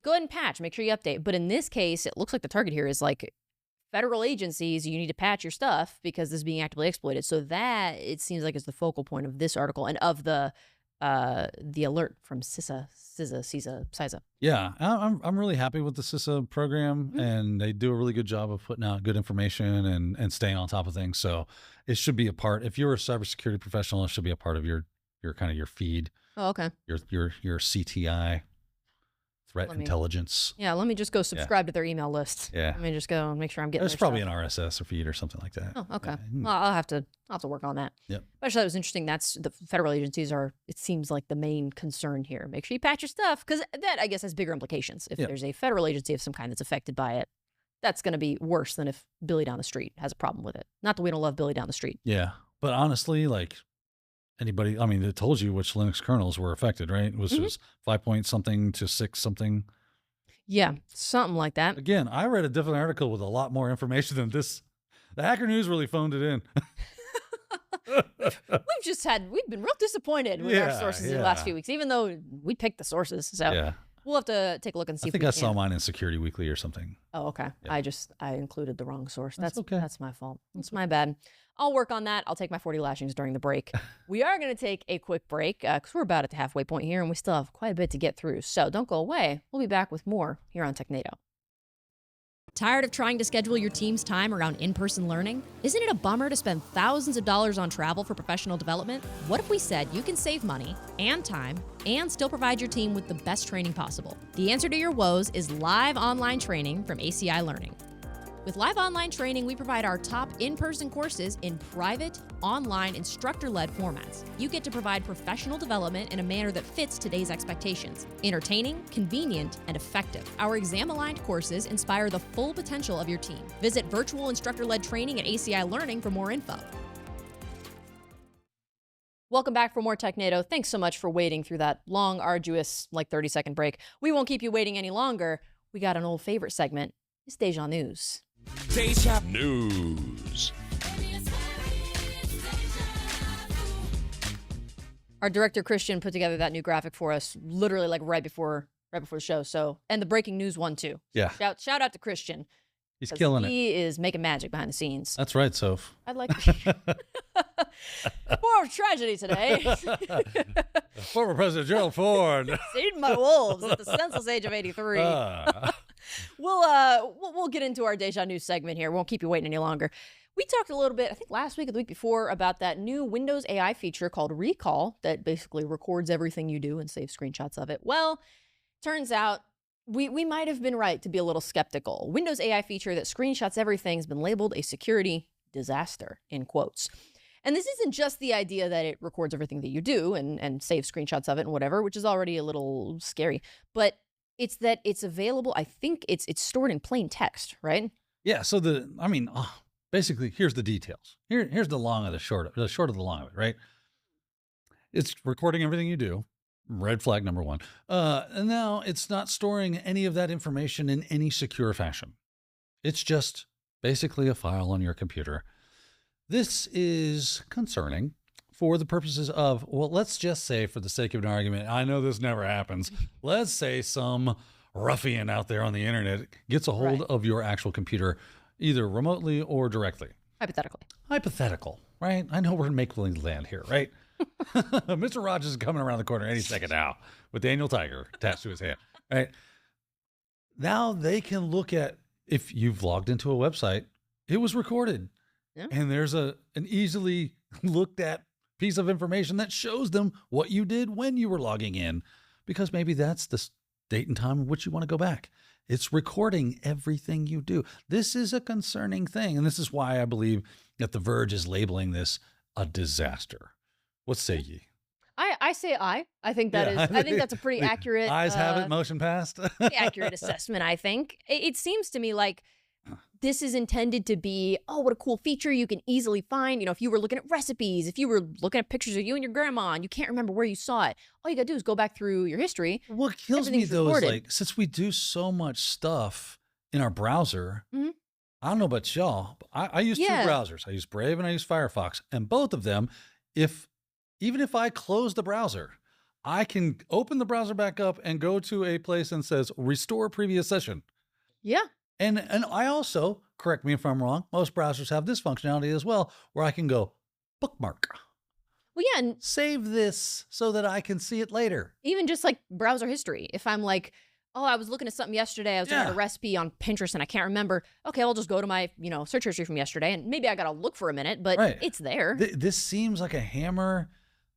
S1: go ahead and patch, make sure you update. But in this case, it looks like the target here is like federal agencies. You need to patch your stuff because this is being actively exploited. So that, it seems like, is the focal point of this article and of the alert from CISA.
S2: Yeah, I'm really happy with the CISA program, and they do a really good job of putting out good information and staying on top of things. So it should be a part. If you're a cybersecurity professional, it should be a part of your kind of your feed.
S1: Oh, okay.
S2: Your CTI, threat intelligence.
S1: Yeah, let me just go subscribe to their email list.
S2: Yeah.
S1: Let me just go and make sure I'm getting
S2: There's probably an RSS or feed or something like that.
S1: Oh, okay.
S2: Yeah.
S1: Well, I'll have to work on that.
S2: Yep.
S1: But I thought it was interesting. That's the federal agencies are, it seems like, the main concern here. Make sure you patch your stuff, because that, I guess, has bigger implications. If there's a federal agency of some kind that's affected by it, that's going to be worse than if Billy down the street has a problem with it. Not that we don't love Billy down the street.
S2: Yeah. But honestly, like, anybody, I mean, it told you which Linux kernels were affected, right? It was 5 point something to 6 something.
S1: Yeah, something like that.
S2: Again, I read a different article with a lot more information than this. The Hacker News really phoned it in.
S1: We've been real disappointed with our sources in the last few weeks, even though we picked the sources. So we'll have to take a look and see.
S2: I think I saw mine in Security Weekly or something.
S1: Oh, okay.
S2: Yeah.
S1: I included the wrong source.
S2: That's okay.
S1: That's my fault. That's my bad. I'll work on that. I'll take my 40 lashings during the break. We are going to take a quick break because we're about at the halfway point here and we still have quite a bit to get through. So don't go away. We'll be back with more here on Technado. Tired of trying to schedule your team's time around in-person learning? Isn't it a bummer to spend thousands of dollars on travel for professional development? What if we said you can save money and time and still provide your team with the best training possible? The answer to your woes is live online training from ACI Learning. With live online training, we provide our top in-person courses in private, online, instructor-led formats. You get to provide professional development in a manner that fits today's expectations. Entertaining, convenient, and effective. Our exam-aligned courses inspire the full potential of your team. Visit virtual instructor-led training at ACI Learning for more info. Welcome back for more Technado. Thanks so much for waiting through that long, arduous, 30-second break. We won't keep you waiting any longer. We got an old favorite segment. It's Deja News.
S3: Deja News.
S1: Our director Christian put together that new graphic for us, literally right before the show. So, and the breaking news one too.
S2: Yeah.
S1: Shout out to Christian.
S2: He's killing it.
S1: He is making magic behind the scenes.
S2: That's right, Soph.
S1: I'd like more tragedy today.
S2: Former President Gerald Ford.
S1: Eating my wolves at the senseless age of 83. We'll get into our Deja News segment here. We won't keep you waiting any longer. We talked a little bit, I think last week or the week before, about that new Windows AI feature called Recall that basically records everything you do and saves screenshots of it. Well, turns out we might have been right to be a little skeptical. Windows AI feature that screenshots everything has been labeled a security disaster, in quotes. And this isn't just the idea that it records everything that you do and saves screenshots of it and whatever, which is already a little scary, but it's that it's available. I think it's stored in plain text, right?
S2: Yeah. So basically, here's the details. Here's the long of the short of the long of it, right? It's recording everything you do. Red flag number one. And now it's not storing any of that information in any secure fashion. It's just basically a file on your computer. This is concerning for the purposes of, well, let's just say for the sake of an argument, I know this never happens. Let's say some ruffian out there on the internet gets a hold of your actual computer, either remotely or directly. Hypothetical, right? I know we're in make-believe land here, right? Mr. Rogers is coming around the corner any second now with Daniel Tiger attached to his hand, right? Now they can look at, if you've logged into a website, it was recorded. Yeah. And there's an easily looked at piece of information that shows them what you did when you were logging in, because maybe that's the date and time in which you want to go back. It's recording everything you do. This is a concerning thing. And this is why I believe that The Verge is labeling this a disaster. What say ye?
S1: I say I think that is. I think that's a pretty accurate.
S2: Ayes have it. Motion passed.
S1: Accurate assessment. I think it seems to me like this is intended to be, oh, what a cool feature you can easily find. You know, if you were looking at recipes, if you were looking at pictures of you and your grandma and you can't remember where you saw it, all you gotta do is go back through your history.
S2: What kills me though is, like, since we do so much stuff in our browser, I don't know about y'all, but I use two browsers. I use Brave and I use Firefox, and both of them, even if I close the browser, I can open the browser back up and go to a place and says restore previous session. Yeah. And I also, correct me if I'm wrong, most browsers have this functionality as well, where I can go bookmark.
S1: Well, yeah. And
S2: save this so that I can see it later.
S1: Even just like browser history. If I'm like, oh, I was looking at something yesterday, I was looking at a recipe on Pinterest and I can't remember. Okay, I'll just go to my, search history from yesterday, and maybe I got to look for a minute, but it's there.
S2: This seems like a hammer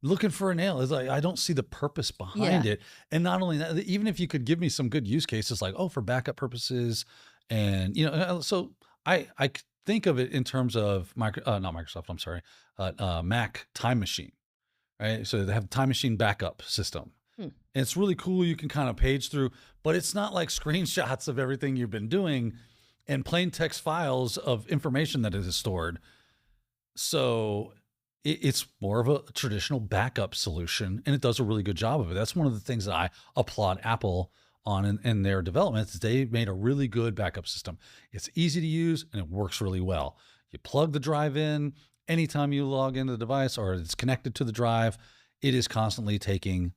S2: looking for a nail. It's like, I don't see the purpose behind it. And not only that, even if you could give me some good use cases, like, for backup purposes. And, so I think of it in terms of Mac Time Machine, right? So they have a Time Machine backup system. And it's really cool. You can kind of page through, but it's not like screenshots of everything you've been doing and plain text files of information that is stored. So it's more of a traditional backup solution, and it does a really good job of it. That's one of the things that I applaud Apple on in their development. They made a really good backup system. It's easy to use and it works really well. You plug the drive in anytime you log into the device or it's connected to the drive. It is constantly taking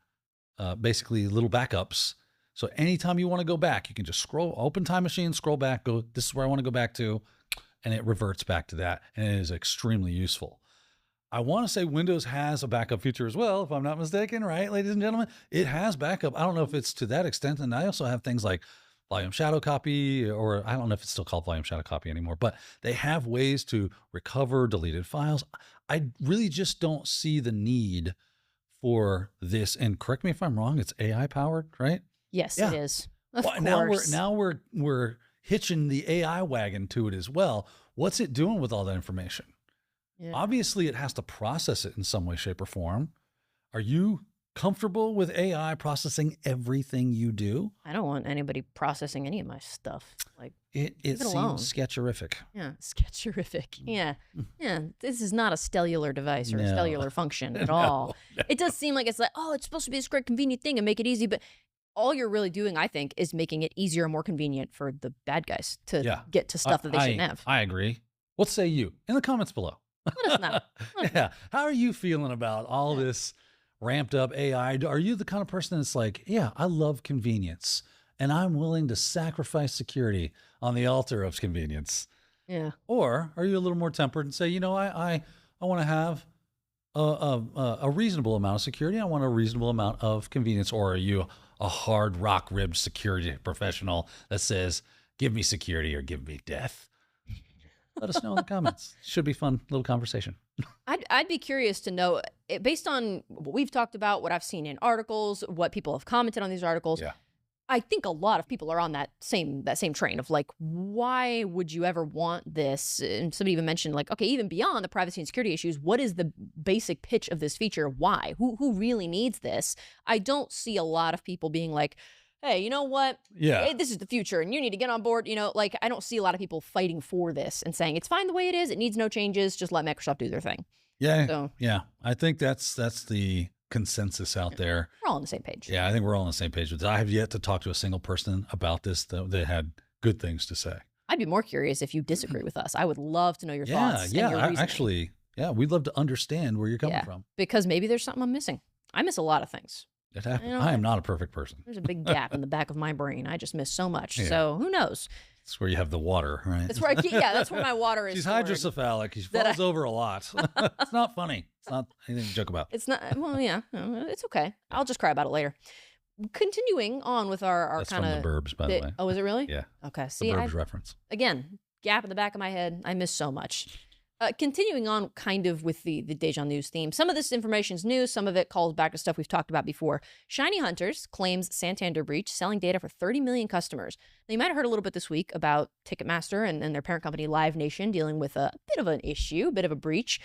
S2: basically little backups. So anytime you want to go back, you can just open Time Machine, scroll back, go, this is where I want to go back to, and it reverts back to that. And it is extremely useful. I want to say Windows has a backup feature as well, if I'm not mistaken, right, ladies and gentlemen? It has backup. I don't know if it's to that extent. And I also have things like volume shadow copy, or I don't know if it's still called volume shadow copy anymore, but they have ways to recover deleted files. I really just don't see the need for this. And correct me if I'm wrong, it's AI powered, right?
S1: Yes, it is. Of course.
S2: Now we're hitching the AI wagon to it as well. What's it doing with all that information? Yeah. Obviously, it has to process it in some way, shape, or form. Are you comfortable with AI processing everything you do?
S1: I don't want anybody processing any of my stuff. Like,
S2: it seems sketcherific.
S1: Yeah, sketcherific. Yeah. This is not a cellular device or a cellular function at all. No. It does seem like it's like, it's supposed to be this great convenient thing and make it easy, but all you're really doing, I think, is making it easier and more convenient for the bad guys to get to stuff that they shouldn't have.
S2: I agree. What say you? In the comments below.
S1: Let us know.
S2: Yeah. How are you feeling about all this ramped up AI? Are you the kind of person that's like, I love convenience and I'm willing to sacrifice security on the altar of convenience?
S1: Yeah.
S2: Or are you a little more tempered and say, I want to have a reasonable amount of security. I want a reasonable amount of convenience. Or are you a hard rock ribbed security professional that says, give me security or give me death? Let us know in the comments. Should be fun little conversation.
S1: I'd be curious to know, based on what we've talked about, what I've seen in articles, what people have commented on these articles. Yeah. I think a lot of people are on that same train of like, why would you ever want this? And somebody even mentioned like, okay, even beyond the privacy and security issues, what is the basic pitch of this feature? Why? Who really needs this? I don't see a lot of people being like, hey, you know what?
S2: Yeah.
S1: Hey, this is the future and you need to get on board. You know, like I don't see a lot of people fighting for this and saying it's fine the way it is. It needs no changes. Just let Microsoft do their thing.
S2: Yeah.
S1: So,
S2: yeah. I think that's the consensus out there.
S1: We're all on the same page.
S2: Yeah, I think we're all on the same page with this. I have yet to talk to a single person about this that had good things to say.
S1: I'd be more curious if you disagree with us. I would love to know your thoughts. And your reasoning.
S2: Actually, we'd love to understand where you're coming from.
S1: Because maybe there's something I'm missing. I miss a lot of things.
S2: It happens. I am not a perfect person.
S1: There's a big gap in the back of my brain. I just miss so much.
S2: Yeah.
S1: So who knows?
S2: That's where you have the water, right?
S1: That's where that's where my water is.
S2: She's
S1: stored.
S2: hydrocephalic. She falls over a lot. It's not funny. It's not anything to joke about.
S1: It's not. Well, yeah, it's okay. I'll just cry about it later. Continuing on with our
S2: That's
S1: kind of
S2: from the Burbs, by the way.
S1: Oh, is it really?
S2: Yeah.
S1: Okay. See,
S2: the Burbs reference.
S1: Again, gap in the back of my head. I miss so much. Continuing on kind of with the Deja news theme. Some of this information is new. Some of it calls back to stuff we've talked about before. ShinyHunters claims Santander breach, selling data for 30 million customers. Now, you might have heard a little bit this week about Ticketmaster and their parent company Live Nation dealing with a bit of an issue, a bit of a breach.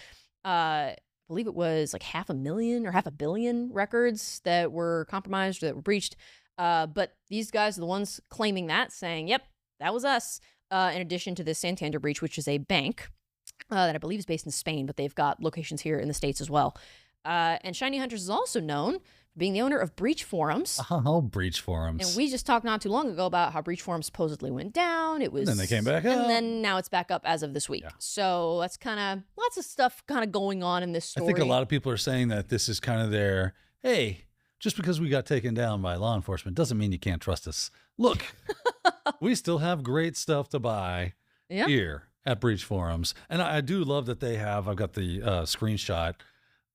S1: I believe it was like 500,000 or 500 million records that were compromised or that were breached. But these guys are the ones claiming that, saying, yep, that was us. In addition to the Santander breach, which is a bank that I believe is based in Spain, but they've got locations here in the States as well. And ShinyHunters is also known for being the owner of BreachForums.
S2: Oh, BreachForums.
S1: And we just talked not too long ago about how BreachForums supposedly went down. It was,
S2: and then they came back up.
S1: And then now it's back up as of this week. Yeah. So that's kind of lots of stuff kind of going on in this story.
S2: I think a lot of people are saying that this is kind of their, hey, just because we got taken down by law enforcement doesn't mean you can't trust us. Look, we still have great stuff to buy here at BreachForums. And I do love that they have, I've got the screenshot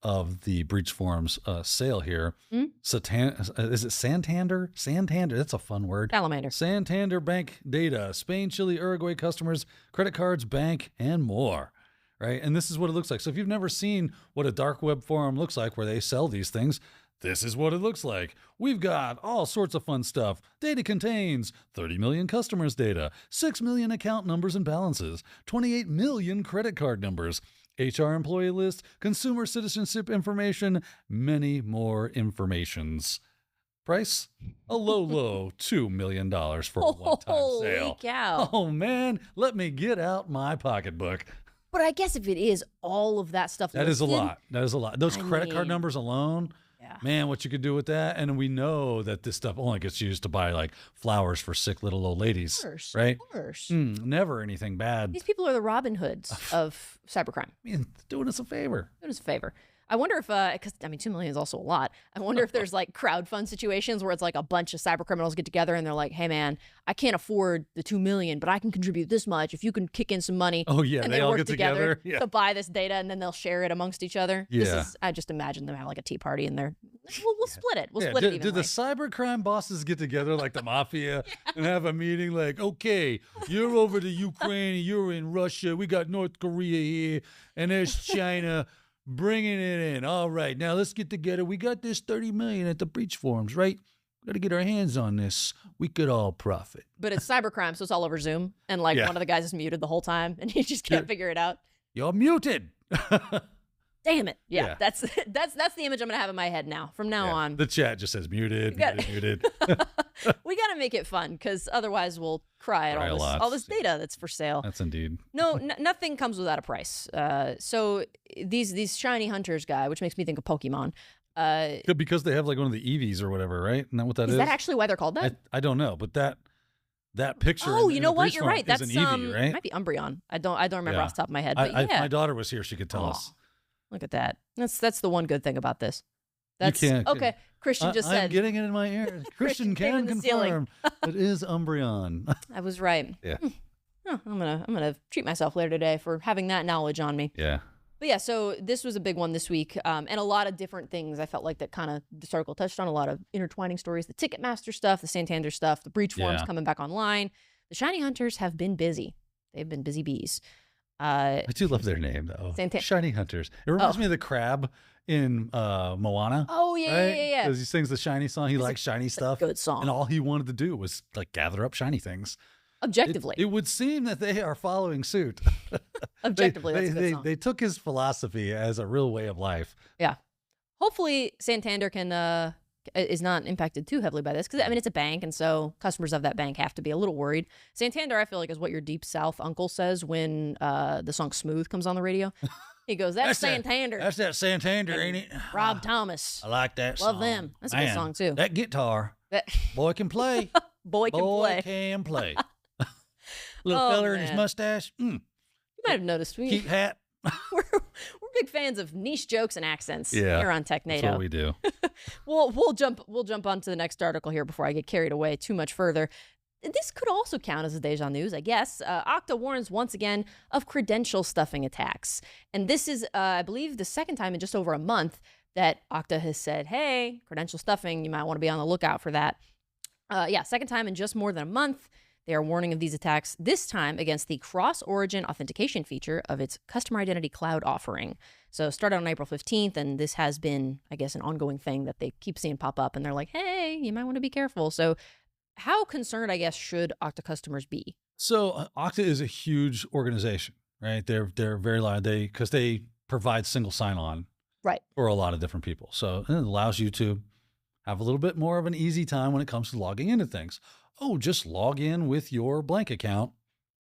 S2: of the BreachForums sale here. Is it Santander? Santander, that's a fun word.
S1: Salamander.
S2: Santander Bank data, Spain, Chile, Uruguay customers, credit cards, bank, and more. Right? And this is what it looks like. So if you've never seen what a dark web forum looks like where they sell these things, this is what it looks like. We've got all sorts of fun stuff. Data contains 30 million customers' data, 6 million account numbers and balances, 28 million credit card numbers, HR employee list, consumer citizenship information, many more informations. Price? A low $2 million for a one-time sale.
S1: Holy cow.
S2: Oh, man, let me get out my pocketbook.
S1: But I guess if it is all of that stuff
S2: That
S1: listed,
S2: is a lot. That is a lot. Those credit card numbers alone, man, what you could do with that. And we know that this stuff only gets used to buy like flowers for sick little old ladies, right?
S1: Of course.
S2: Never anything bad.
S1: These people are the Robin Hoods of cybercrime.
S2: I mean, doing us a favor.
S1: Doing us a favor. I wonder if, because I mean, 2 million is also a lot. I wonder if there's like crowdfund situations where it's like a bunch of cyber criminals get together and they're like, hey man, I can't afford the 2 million, but I can contribute this much. If you can kick in some money.
S2: Oh yeah,
S1: and
S2: they all
S1: work
S2: get together
S1: to buy this data and then they'll share it amongst each other.
S2: Yeah.
S1: I just imagine them have like a tea party and we'll split it. We'll split it evenly.
S2: Do the cybercrime bosses get together like the mafia and have a meeting like, okay, you're over to Ukraine, you're in Russia, we got North Korea here, and there's China. Bringing it in. All right, now let's get together. We got this 30 million at the BreachForums, right? Got to get our hands on this. We could all profit.
S1: But it's cybercrime, so it's all over Zoom, and like one of the guys is muted the whole time, and he just can't figure it out.
S2: You're muted.
S1: Damn it! Yeah, that's the image I'm gonna have in my head now. From now on,
S2: the chat just says muted. Muted.
S1: We got to make it fun because otherwise we'll cry at all this data that's for sale.
S2: That's indeed.
S1: No, nothing comes without a price. So these ShinyHunters guy, which makes me think of Pokemon.
S2: Because they have like one of the EVs or whatever, right? Isn't that what that is?
S1: Is that actually why they're called that?
S2: I don't know, but that picture.
S1: Oh, you know what? You're right. That's
S2: an EV, right?
S1: It might be Umbreon. I don't remember off the top of my head. But
S2: my daughter was here. She could tell us.
S1: Look at that. That's the one good thing about this. That's okay. Christian just said.
S2: I'm getting it in my ear. Christian can confirm it is Umbreon.
S1: I was right.
S2: Yeah.
S1: Oh, I'm gonna treat myself later today for having that knowledge on me.
S2: Yeah.
S1: But yeah, so this was a big one this week, and a lot of different things. I felt like that kind of this article touched on a lot of intertwining stories: the Ticketmaster stuff, the Santander stuff, the BreachForums coming back online. The ShinyHunters have been busy. They've been busy bees.
S2: I do love their name though. ShinyHunters. It reminds me of the crab in Moana.
S1: Oh, yeah,
S2: right?
S1: yeah, yeah, yeah.
S2: Because he sings the shiny song. He likes shiny stuff.
S1: Good song.
S2: And all he wanted to do was like gather up shiny things.
S1: Objectively.
S2: It would seem that they are following suit.
S1: Objectively, that's a good song.
S2: They took his philosophy as a real way of life.
S1: Yeah. Hopefully Santander is not impacted too heavily by this, because I mean it's a bank, and so customers of that bank have to be a little worried. Santander, I feel like, is what your deep south uncle says when the song "Smooth" comes on the radio. He goes, "That's Santander.
S2: That's that Santander, ain't it?
S1: Rob Thomas.
S2: I like that song.
S1: Love them. That's a good song too.
S2: That guitar, boy can play.
S1: Boy can
S2: play. Little feller in his mustache.
S1: You might have noticed
S2: Cute hat.
S1: we're big fans of niche jokes and accents here on Technado.
S2: That's what we do.
S1: We'll jump on to the next article here before I get carried away too much further. This could also count as a Deja news, I guess. Okta warns once again of credential-stuffing attacks. And this is, I believe, the second time in just over a month that Okta has said, hey, credential stuffing, you might want to be on the lookout for that. Second time in just more than a month. They are warning of these attacks, this time against the cross-origin authentication feature of its Customer Identity Cloud offering. So started on April 15th, and this has been, I guess, an ongoing thing that they keep seeing pop up, and they're like, hey, you might want to be careful. So how concerned, I guess, should Okta customers be?
S2: So Okta is a huge organization, right? They're very loud, because they provide single sign-on for a lot of different people. So it allows you to have a little bit more of an easy time when it comes to logging into things. Oh, just log in with your blank account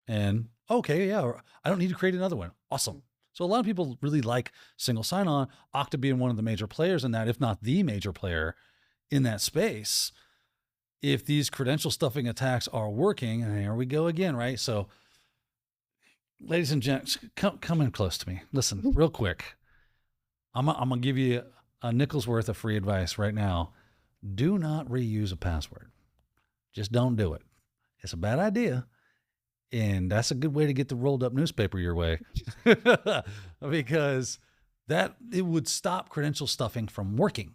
S2: and okay, yeah, I don't need to create another one. Awesome. So a lot of people really like single sign-on, Okta being one of the major players in that, if not the major player in that space. If these credential stuffing attacks are working, and here we go again, right? So ladies and gents, come in close to me. Listen, real quick. I'm going to give you a nickel's worth of free advice right now. Do not reuse a password. Just don't do it. It's a bad idea. And that's a good way to get the rolled up newspaper your way. Because it would stop credential stuffing from working.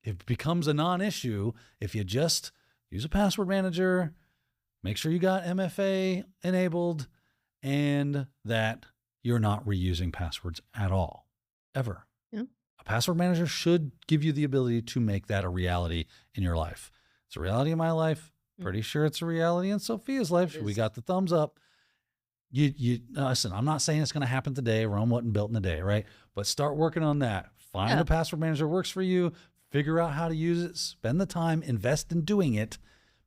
S2: It becomes a non-issue if you just use a password manager, make sure you got MFA enabled, and that you're not reusing passwords at all, ever. Yeah. A password manager should give you the ability to make that a reality in your life. It's a reality in my life. Pretty sure it's a reality in Sophia's life. We got the thumbs up. Listen, I'm not saying it's going to happen today. Rome wasn't built in a day, right? But start working on that. Find a password manager that works for you. Figure out how to use it. Spend the time. Invest in doing it.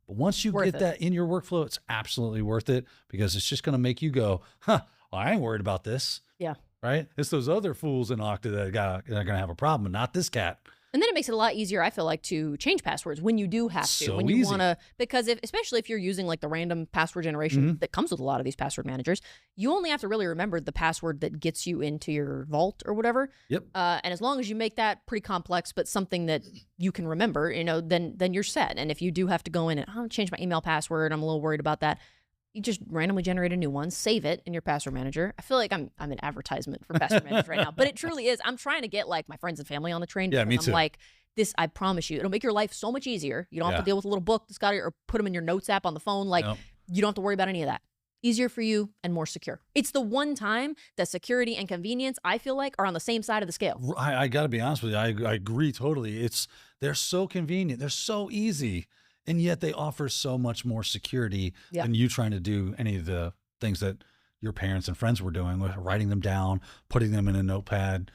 S2: But once you get that in your workflow, it's absolutely worth it, because it's just going to make you go, well, I ain't worried about this. Yeah. Right? It's those other fools in Okta that are going to have a problem, but not this cat.
S1: And then it makes it a lot easier, I feel like, to change passwords when you do have to.
S2: So
S1: when you
S2: easy.
S1: want to, because especially if you're using like the random password generation that comes with a lot of these password managers, you only have to really remember the password that gets you into your vault or whatever.
S2: Yep.
S1: And as long as you make that pretty complex, but something that you can remember, then you're set. And if you do have to go in and change my email password, I'm a little worried about that. You just randomly generate a new one, save it in your password manager. I feel like I'm an advertisement for password managers right now, but it truly is. I'm trying to get like my friends and family on the train.
S2: Yeah, me too.
S1: I'm like, this, I promise you, it'll make your life so much easier. You don't have to deal with a little book that's got it, or put them in your notes app on the phone. Like, you don't have to worry about any of that. Easier for you and more secure. It's the one time that security and convenience, I feel like, are on the same side of the scale.
S2: I got to be honest with you. I agree totally. They're so convenient. They're so easy. And yet they offer so much more security than you trying to do any of the things that your parents and friends were doing, with writing them down, putting them in a notepad.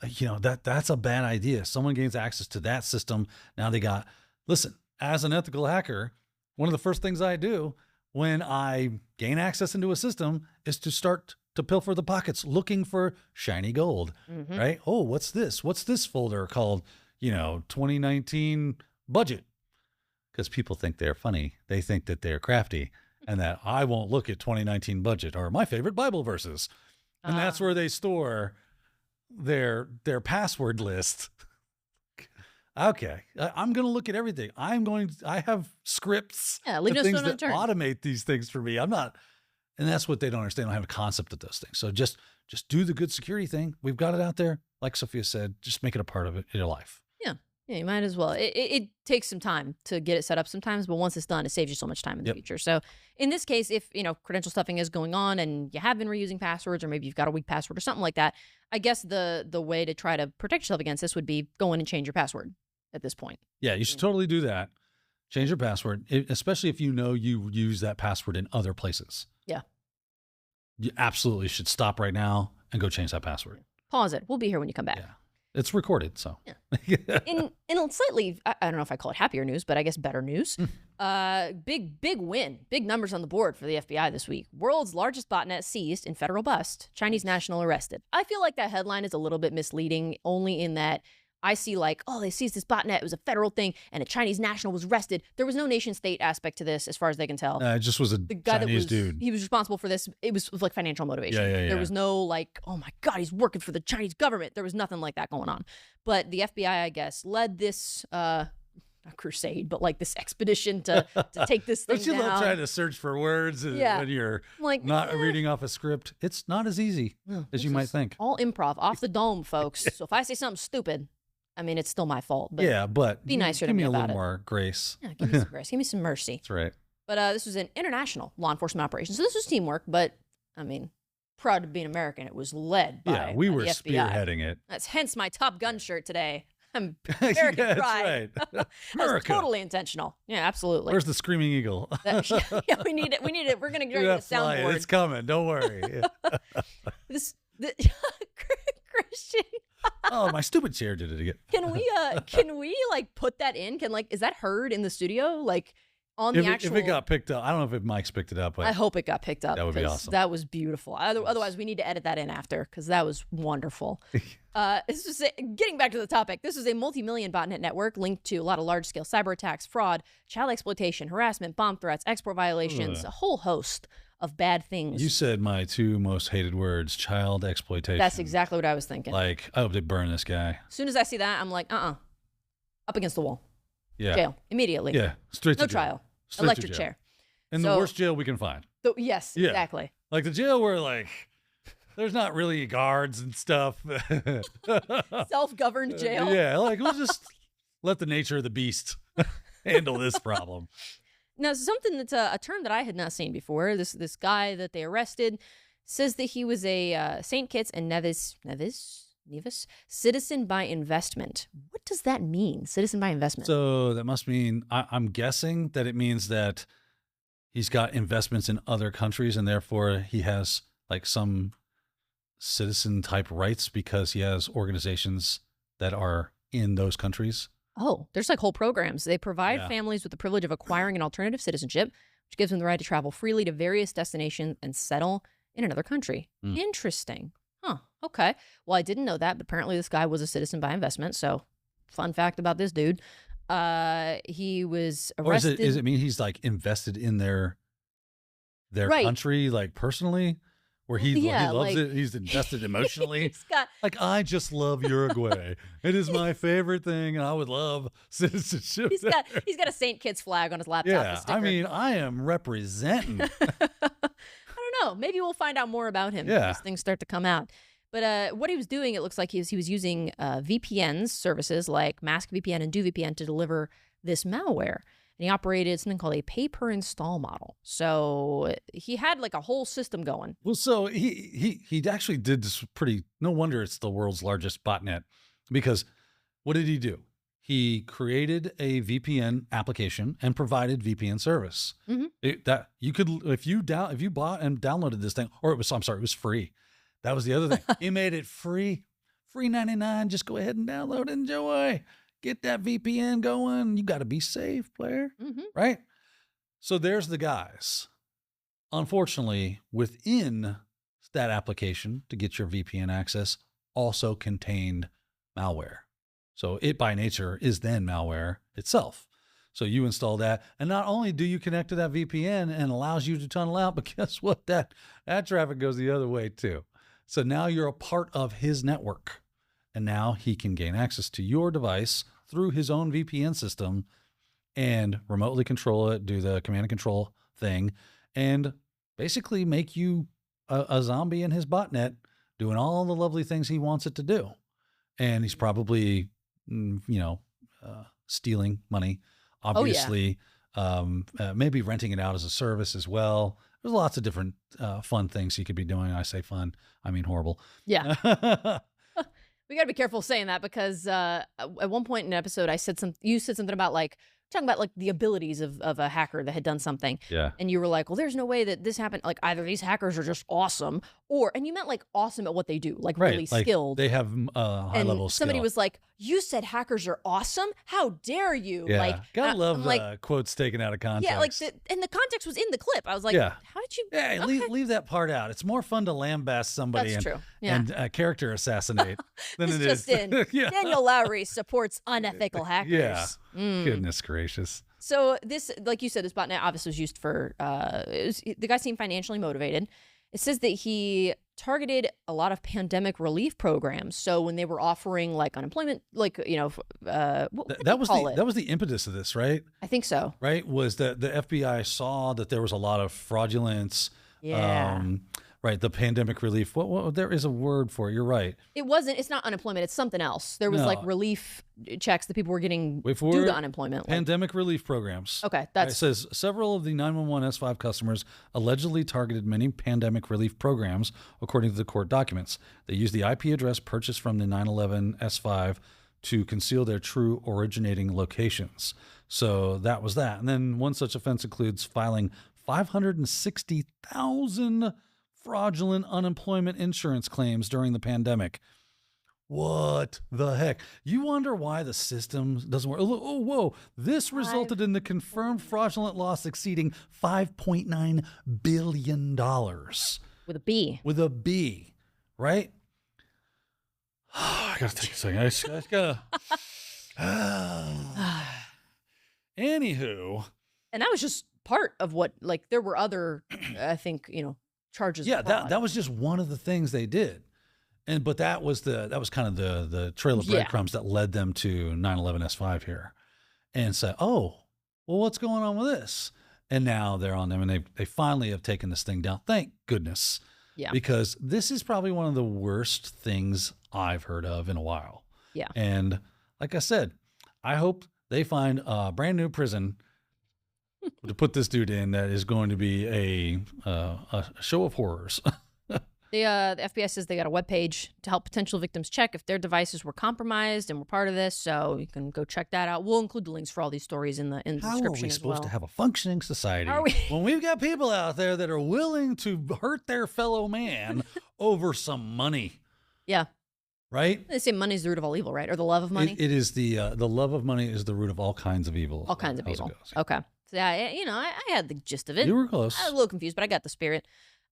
S2: That's a bad idea. Someone gains access to that system. Now listen, as an ethical hacker, one of the first things I do when I gain access into a system is to start to pilfer the pockets looking for shiny gold, right? Oh, what's this? What's this folder called, 2019 budget? Because people think they're funny. They think that they're crafty, and that I won't look at 2019 budget or my favorite Bible verses. And that's where they store their password list. Okay, I'm going to look at everything. I have scripts and things that automate these things for me. I'm not, and that's what they don't understand. I don't have a concept of those things. So just do the good security thing. We've got it out there. Like Sophia said, just make it a part of it in your life.
S1: Yeah. Yeah, you might as well. It takes some time to get it set up sometimes, but once it's done, it saves you so much time in the future. So in this case, if, credential stuffing is going on and you have been reusing passwords, or maybe you've got a weak password or something like that, I guess the way to try to protect yourself against this would be go in and change your password at this point.
S2: Yeah, you should totally do that. Change your password, especially if you know you use that password in other places.
S1: Yeah.
S2: You absolutely should stop right now and go change that password.
S1: Pause it. We'll be here when you come back.
S2: Yeah. It's recorded, so.
S1: Yeah. in slightly, I don't know if I call it happier news, but I guess better news. Big win. Big numbers on the board for the FBI this week. World's largest botnet seized in federal bust. Chinese national arrested. I feel like that headline is a little bit misleading, only in that I see like, oh, they seized this botnet. It was a federal thing, and a Chinese national was arrested. There was no nation-state aspect to this, as far as they can tell.
S2: It just was a Chinese dude.
S1: He was responsible for this. It was like financial motivation.
S2: Yeah.
S1: There was no like, oh my God, he's working for the Chinese government. There was nothing like that going on. But the FBI, I guess, led this not crusade, but like this expedition to take this thing
S2: Don't you
S1: down.
S2: love trying to search for words when you're
S1: like,
S2: not reading off a script? It's not as easy as you might think.
S1: All improv, off the dome, folks. So if I say something stupid, I mean, it's still my fault. But
S2: but
S1: be nicer to
S2: give
S1: me
S2: me a
S1: about
S2: little
S1: it.
S2: more grace.
S1: Yeah, give me some grace. Give me some mercy.
S2: That's right.
S1: But this was an international law enforcement operation. So this was teamwork, but I mean, proud to be an American. It was led by
S2: we were
S1: the FBI.
S2: spearheading it.
S1: That's hence my Top Gun shirt today. I'm American
S2: That's
S1: pride.
S2: right.
S1: That's totally intentional. Yeah, absolutely.
S2: Where's the screaming eagle?
S1: Yeah, we need it. We need it. We're gonna get a soundboard.
S2: It's coming. Don't worry.
S1: Christian.
S2: Oh, my stupid chair did it again.
S1: Can we like put that in? Is that heard in the studio? Like on the actual.
S2: If it got picked up, I don't know if Mike's picked it up, but
S1: I hope it got picked up.
S2: That would be awesome.
S1: That was beautiful. Otherwise, we need to edit that in after, because that was wonderful. This is getting back to the topic. This is a multi-million botnet network linked to a lot of large-scale cyber attacks, fraud, child exploitation, harassment, bomb threats, export violations, a whole host of bad things.
S2: You said my two most hated words: child exploitation.
S1: That's exactly what I was thinking.
S2: Like, I hope they burn this guy.
S1: As soon as I see that, I'm like, up against the wall.
S2: Yeah.
S1: Jail immediately.
S2: Yeah. Straight to
S1: no
S2: jail.
S1: trial.
S2: Straight
S1: Electric
S2: to jail.
S1: chair.
S2: In the worst jail we can find.
S1: Yes,
S2: Yeah.
S1: exactly.
S2: Like the jail where like there's not really guards and stuff.
S1: Self-governed jail.
S2: Yeah, like we'll just let the nature of the beast handle this problem.
S1: Now, something that's a term that I had not seen before. This guy that they arrested says that he was a St. Kitts and Nevis citizen by investment. What does that mean, citizen by investment?
S2: So that must mean, I'm guessing that it means that he's got investments in other countries and therefore he has like some citizen type rights because he has organizations that are in those countries.
S1: Oh, there's like whole programs. They provide families with the privilege of acquiring an alternative citizenship, which gives them the right to travel freely to various destinations and settle in another country. Interesting. Huh. Okay. Well, I didn't know that, but apparently this guy was a citizen by investment. So, fun fact about this dude. He was arrested.
S2: Or is it mean he's like invested in their country, like personally? Where he loves it. He's invested emotionally.
S1: He's got,
S2: like, I just love Uruguay. It is my favorort thing, and I would love citizenship.
S1: He's got a St. Kitts flag on his laptop.
S2: Yeah, I mean, I am representing.
S1: I don't know. Maybe we'll find out more about him as things start to come out. But what he was doing, it looks like he was using VPN services like Mask VPN and DoVPN to deliver this malware. And he operated something called a pay-per-install model. So he had like a whole system going.
S2: Well, so he actually did this no wonder it's the world's largest botnet, because what did he do? He created a VPN application and provided VPN service. That you could, if you bought and downloaded this thing, or it was free. That was the other thing. He made it free 99. Just go ahead and download and enjoy. Get that VPN going. You got to be safe, player. Right? So there's the guys. Unfortunately, within that application to get your VPN access also contained malware. So it by nature is then malware itself. So you install that, and not only do you connect to that VPN and allows you to tunnel out, but guess what? That traffic goes the other way too. So now you're a part of his network, and now he can gain access to your device through his own VPN system and remotely control it, do the command and control thing, and basically make you a zombie in his botnet doing all the lovely things he wants it to do. And he's probably, stealing money.
S1: Oh, yeah.
S2: Obviously, maybe renting it out as a service as well. There's lots of different fun things you could be doing. I say fun, I mean horrible.
S1: Yeah. We got to be careful saying that because at one point in an episode, you said something about talking about the abilities of a hacker that had done something.
S2: Yeah.
S1: And you were like, well, there's no way that this happened. Like either these hackers are just awesome and you meant awesome at what they do, really skilled.
S2: They have high level skill.
S1: Somebody was like, you said hackers are awesome? How dare you?
S2: Yeah. Gotta love quotes taken out of context.
S1: Yeah, and the context was in the clip. I was like, how did you?
S2: Yeah,
S1: okay.
S2: leave that part out. It's more fun to lambast somebody
S1: That's true. Yeah.
S2: and character assassinate than it
S1: just
S2: is.
S1: in.
S2: Yeah.
S1: Daniel Lowry supports unethical hackers.
S2: Yeah. Goodness gracious.
S1: So this, like you said, this botnet obviously was used for, the guy seemed financially motivated. It says that he targeted a lot of pandemic relief programs. So when they were offering unemployment, that was the impetus of this, right? I think so.
S2: Right? Was that the FBI saw that there was a lot of fraudulence.
S1: Yeah.
S2: Right, the pandemic relief. What there is a word for it. You're right.
S1: It's not unemployment. It's something else. There was relief checks that people were getting due to unemployment.
S2: Pandemic relief programs.
S1: Okay,
S2: it says several of the 911 S5 customers allegedly targeted many pandemic relief programs, according to the court documents. They used the IP address purchased from the 911 S5 to conceal their true originating locations. So that was that. And then one such offense includes filing 560,000 fraudulent unemployment insurance claims during the pandemic. What the heck? You wonder why the system doesn't work. Oh, whoa. This resulted in the confirmed fraudulent loss exceeding $5.9 billion.
S1: With a B.
S2: With a B, right? I got to take a second. I just got to... Anywho.
S1: And that was just part of what, there were other, I think, charges.
S2: Yeah, that was just one of the things they did. But that was kind of the trail of breadcrumbs that led them to 9/11 S5 here, and said, "Oh, well, what's going on with this?" And now they're on them, and they finally have taken this thing down. Thank goodness, because this is probably one of the worst things I've heard of in a while.
S1: Yeah,
S2: and like I said, I hope they find a brand new prison to put this dude in that is going to be a show of horrors.
S1: The FBI says they got a webpage to help potential victims check if their devices were compromised and were part of this, so you can go check that out. We'll include the links for all these stories in the description as well. How are we
S2: supposed to have a functioning society
S1: when
S2: we've got people out there that are willing to hurt their fellow man over some money?
S1: Yeah.
S2: Right?
S1: They say money is the root of all evil, right? Or the love of money?
S2: It is the love of money is the root of all kinds of evil.
S1: All kinds of evil. Okay. So yeah, I had the gist of it.
S2: You were close.
S1: I was a little confused, but I got the spirit.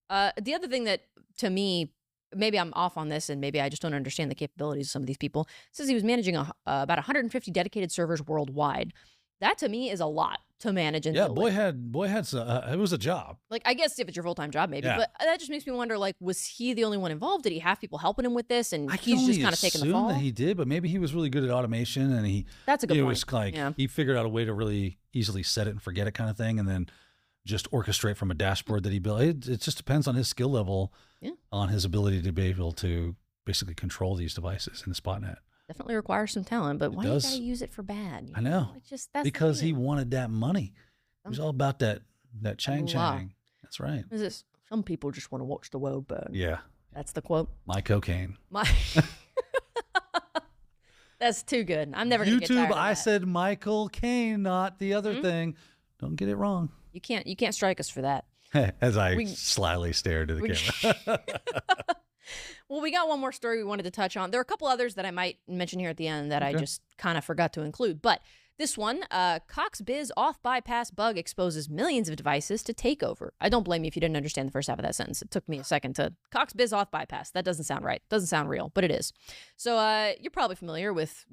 S1: The other thing that, to me, maybe I'm off on this and maybe I just don't understand the capabilities of some of these people, says he was managing about 150 dedicated servers worldwide. That, to me, is a lot to manage. And
S2: boy had it was a job.
S1: I guess if it's your full-time job, maybe. Yeah. But that just makes me wonder, was he the only one involved? Did he have people helping him with this? And he's just kind of taking the fall?
S2: That he did, but maybe he was really good at automation and
S1: That's a good point.
S2: Was he figured out a way to really easily set it and forget it kind of thing, and then just orchestrate from a dashboard that he built. It just depends on his skill level, on his ability to be able to basically control these devices in this botnet.
S1: Definitely requires some talent, but why do you gotta use it for bad?
S2: I know.
S1: That's
S2: because he wanted that money. He was all about that chang. That's right.
S1: Some people just want to watch the world burn.
S2: Yeah.
S1: That's the quote.
S2: My cocaine.
S1: That's too good. I'm never going to get tired of that.
S2: I said Michael Caine, not the other thing. Don't get it wrong.
S1: You can't strike us for that.
S2: As I slyly stare to the camera.
S1: Well, we got one more story we wanted to touch on. There are a couple others that I might mention here at the end that I just kind of forgot to include. But this one, Cox Auth Bypass bug exposes millions of devices to takeover. I don't blame you if you didn't understand the first half of that sentence. It took me a second to Cox Auth Bypass. That doesn't sound right. Doesn't sound real, but it is. So you're probably familiar with,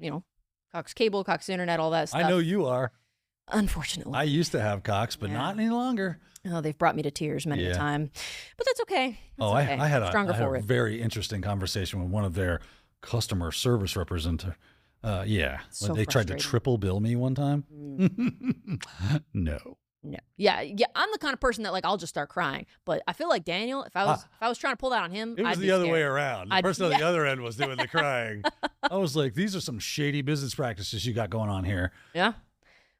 S1: Cox Cable, Cox Internet, all that stuff.
S2: I know you are.
S1: Unfortunately.
S2: I used to have Cox, but not any longer.
S1: Oh, they've brought me to tears many a time. But that's okay.
S2: I had a very interesting conversation with one of their customer service representatives.
S1: So
S2: they tried to triple bill me one time. No.
S1: No. Yeah. I'm the kind of person that like I'll just start crying. But I feel like Daniel, if I was trying to pull that on him,
S2: it was
S1: I'd
S2: the
S1: be
S2: other
S1: scared.
S2: way around. The person on the other end was doing the crying. I was like, these are some shady business practices you got going on here.
S1: Yeah.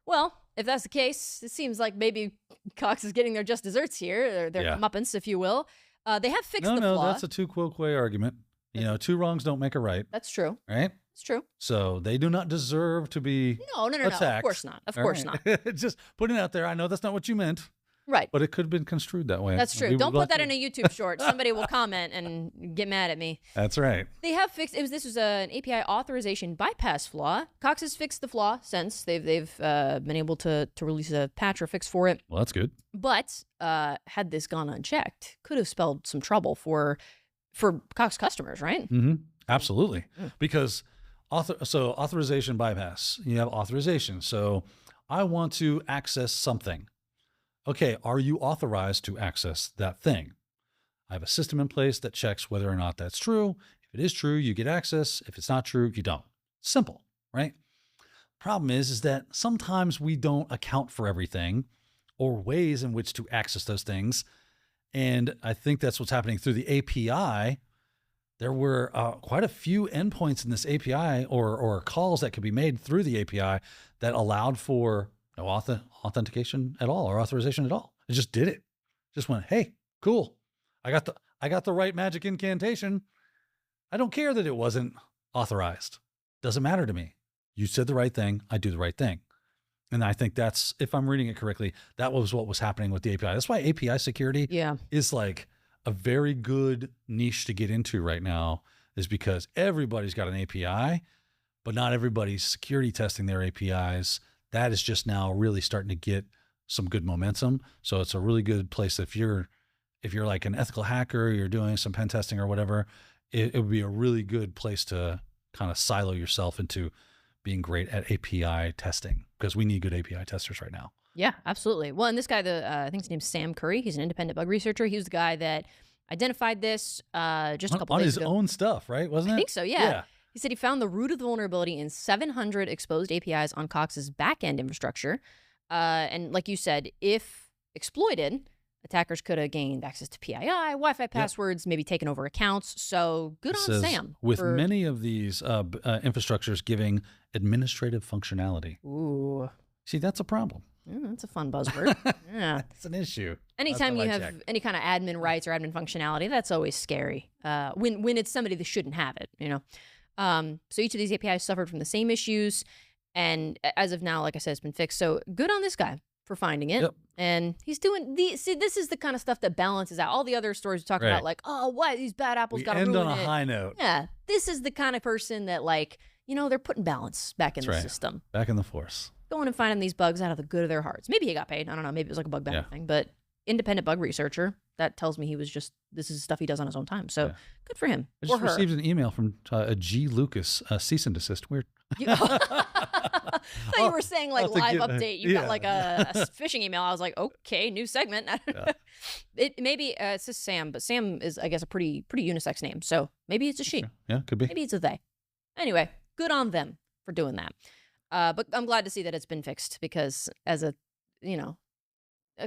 S1: Well, if that's the case, it seems like maybe Cox is getting their just desserts here, or their comeuppance, if you will. They have fixed the flaw.
S2: No, that's a tu quoque argument. You know, two wrongs don't make a right.
S1: That's true.
S2: Right?
S1: It's true.
S2: So they do not deserve to be attacked.
S1: Of course not. Of course not.
S2: Just putting it out there. I know that's not what you meant.
S1: Right.
S2: But it could have been construed that way.
S1: That's true. Don't put that in a YouTube short. Somebody will comment and get mad at me.
S2: That's right.
S1: They have fixed. This was an API authorization bypass flaw. Cox has fixed the flaw since they've been able to release a patch or fix for it.
S2: Well, that's good.
S1: But had this gone unchecked, could have spelled some trouble for Cox customers, right?
S2: Mm-hmm. Absolutely. Because authorization bypass, you have authorization. So I want to access something. Okay, are you authorized to access that thing? I have a system in place that checks whether or not that's true. If it is true, you get access. If it's not true, you don't. Simple, right? Problem is that sometimes we don't account for everything or ways in which to access those things. And I think that's what's happening through the API. There were quite a few endpoints in this API or calls that could be made through the API that allowed for no authentication at all or authorization at all. It just did it. Just went, hey, cool. I got the right magic incantation. I don't care that it wasn't authorized. Doesn't matter to me. You said the right thing. I do the right thing. And I think that's, if I'm reading it correctly, that was what was happening with the API. That's why API security is like a very good niche to get into right now, is because everybody's got an API, but not everybody's security testing their APIs. That is just now really starting to get some good momentum. So it's a really good place if you're like an ethical hacker, you're doing some pen testing or whatever, it would be a really good place to kind of silo yourself into being great at API testing, because we need good API testers right now.
S1: Yeah, absolutely. Well, and this guy, I think his name's Sam Curry. He's an independent bug researcher. He was the guy that identified this just a couple days ago.
S2: On his own stuff, right? Wasn't it?
S1: I think so, yeah. He said he found the root of the vulnerability in 700 exposed APIs on Cox's back-end infrastructure. And like you said, if exploited, attackers could have gained access to PII, Wi-Fi passwords, maybe taken over accounts. So good on Sam.
S2: With many of these infrastructures giving administrative functionality.
S1: Ooh.
S2: See, that's a problem.
S1: That's a fun buzzword. Yeah.
S2: It's an issue.
S1: Anytime you have any kind of admin rights or admin functionality, that's always scary. When it's somebody that shouldn't have it, you know. So each of these APIs suffered from the same issues, and as of now, like I said, it's been fixed. So good on this guy for finding it.
S2: Yep.
S1: And he's doing see, this is the kind of stuff that balances out all the other stories we talk about, like, oh, what, these bad apples got to ruin it.
S2: End on a high note.
S1: Yeah. This is the kind of person that, like, you know, they're putting balance back in the system.
S2: Back in the force.
S1: Going and finding these bugs out of the good of their hearts. Maybe he got paid. I don't know. Maybe it was like a bug bounty thing. But independent bug researcher, that tells me this is stuff he does on his own time. So good for him.
S2: I just received an email from a G. Lucas, cease and desist. Weird.
S1: I thought you were saying like live update. You got like a phishing email. I was like, okay, new segment. Maybe it's just Sam, but Sam is, I guess, a pretty unisex name. So maybe it's a she.
S2: Yeah, could be.
S1: Maybe it's a they. Anyway, good on them for doing that. But I'm glad to see that it's been fixed, because as a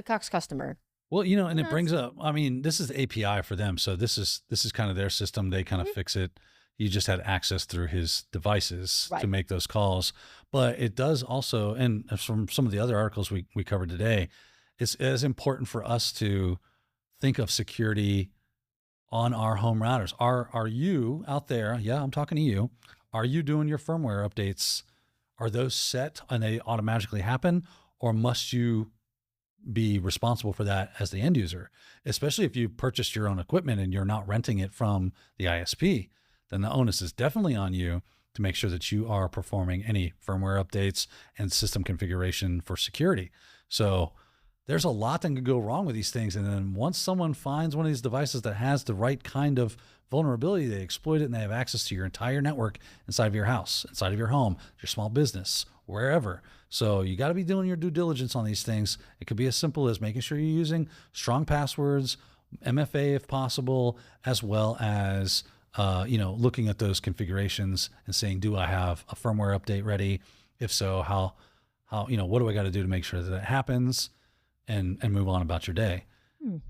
S1: Cox customer.
S2: Well, you know, and it brings up, I mean, this is the API for them. So this is kind of their system. They kind of fix it. You just had access through his devices to make those calls. But it does also, and from some of the other articles we covered today, it's as important for us to think of security on our home routers. Are you out there? Yeah, I'm talking to you. Are you doing your firmware updates? Are those set and they automatically happen, or must you be responsible for that as the end user? Especially if you purchased your own equipment and you're not renting it from the ISP, then the onus is definitely on you to make sure that you are performing any firmware updates and system configuration for security. So there's a lot that can go wrong with these things. And then once someone finds one of these devices that has the right kind of vulnerability, they exploit it and they have access to your entire network inside of your house, inside of your home, your small business, wherever. So you got to be doing your due diligence on these things. It could be as simple as making sure you're using strong passwords, MFA if possible, as well as looking at those configurations and saying, do I have a firmware update ready? If so, how what do I got to do to make sure that it happens? and move on about your day.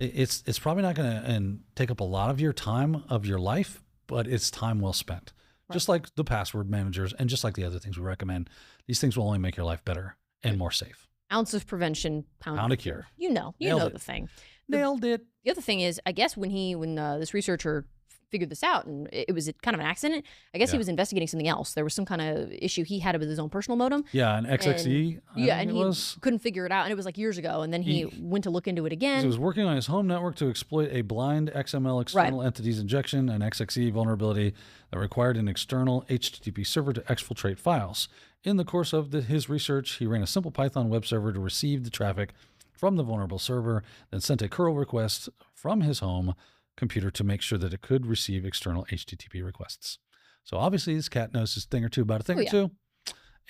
S2: It's probably not going to take up a lot of your time of your life, but it's time well spent. Right. Just like the password managers and just like the other things we recommend, these things will only make your life better and more safe.
S1: Ounce of prevention, pound of cure. You know the thing.
S2: Nailed it.
S1: The other thing is, I guess when this researcher figured this out, and it was kind of an accident, I guess he was investigating something else. There was some kind of issue he had with his own personal modem.
S2: Yeah, an XXE.
S1: And he couldn't figure it out, and it was like years ago. And then he went to look into it again.
S2: He was working on his home network to exploit a blind XML external entities injection, an XXE vulnerability that required an external HTTP server to exfiltrate files. In the course of his research, he ran a simple Python web server to receive the traffic from the vulnerable server, then sent a curl request from his home computer to make sure that it could receive external HTTP requests. So obviously this cat knows his thing or two about a thing or two,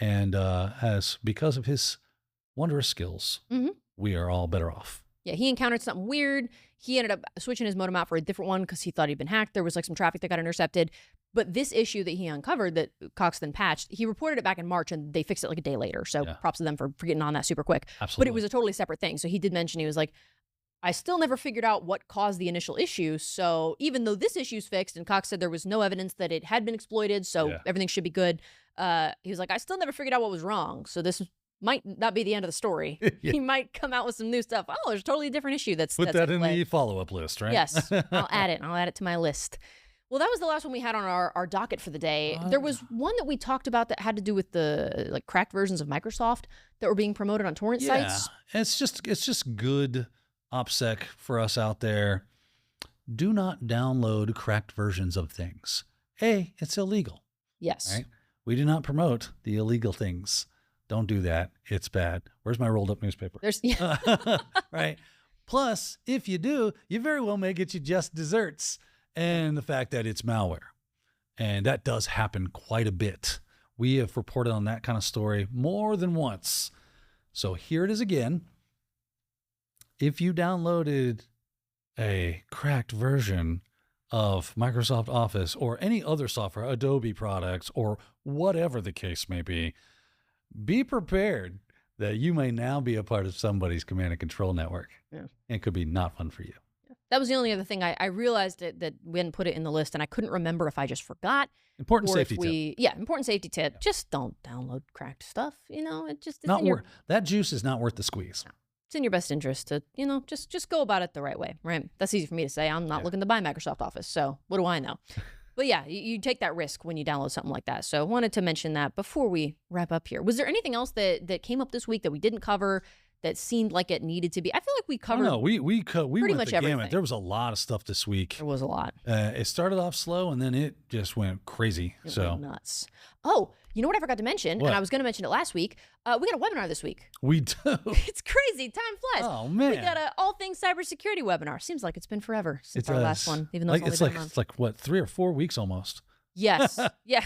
S2: and because of his wondrous skills, we are all better off.
S1: Yeah, he encountered something weird. He ended up switching his modem out for a different one because he thought he'd been hacked. There was like some traffic that got intercepted. But this issue that he uncovered that Cox then patched, he reported it back in March and they fixed it like a day later. So props to them for getting on that super quick.
S2: Absolutely.
S1: But it was a totally separate thing. So he did mention, he was like, I still never figured out what caused the initial issue. So even though this issue's fixed and Cox said there was no evidence that it had been exploited, so everything should be good, he was like, I still never figured out what was wrong. So this might not be the end of the story. He might come out with some new stuff. Oh, there's a totally different issue that's
S2: Put that in the follow-up list, right?
S1: Yes, I'll add it. I'll add it to my list. Well, that was the last one we had on our docket for the day. There was one that we talked about that had to do with the like cracked versions of Microsoft that were being promoted on torrent sites.
S2: It's just good OPSEC for us out there. Do not download cracked versions of things. It's illegal.
S1: Yes.
S2: Right? We do not promote the illegal things. Don't do that. It's bad. Where's my rolled up newspaper? Right. Plus, if you do, you very well may get you just desserts and the fact that it's malware. And that does happen quite a bit. We have reported on that kind of story more than once. So here it is again. If you downloaded a cracked version of Microsoft Office or any other software, Adobe products, or whatever the case may be prepared that you may now be a part of somebody's command and control network. And it could be not fun for you.
S1: That was the only other thing I realized that we hadn't put it in the list, and I couldn't remember if I just forgot.
S2: Important safety tip.
S1: Yeah, important safety tip. Yeah. Just don't download cracked stuff. It just
S2: not worth that juice is not worth the squeeze.
S1: No. It's in your best interest to, just go about it the right way, right? That's easy for me to say. I'm not looking to buy Microsoft Office, so what do I know? But yeah, you take that risk when you download something like that. So I wanted to mention that before we wrap up here. Was there anything else that came up this week that we didn't cover that seemed like it needed to be? I feel like we covered.
S2: We went
S1: much
S2: the gamut.
S1: everything.
S2: There was a lot of stuff this week.
S1: There was a lot.
S2: It started off slow and then it just went crazy.
S1: It went nuts. Oh, you know what I forgot to mention?
S2: What?
S1: And I was going to mention it last week. We got a webinar this week.
S2: We do.
S1: It's crazy. Time flies.
S2: Oh man.
S1: We got an all things cybersecurity webinar. Seems like it's been forever since our last one, even though it's only been a month.
S2: It's like what, 3 or 4 weeks almost.
S1: Yes. Yeah.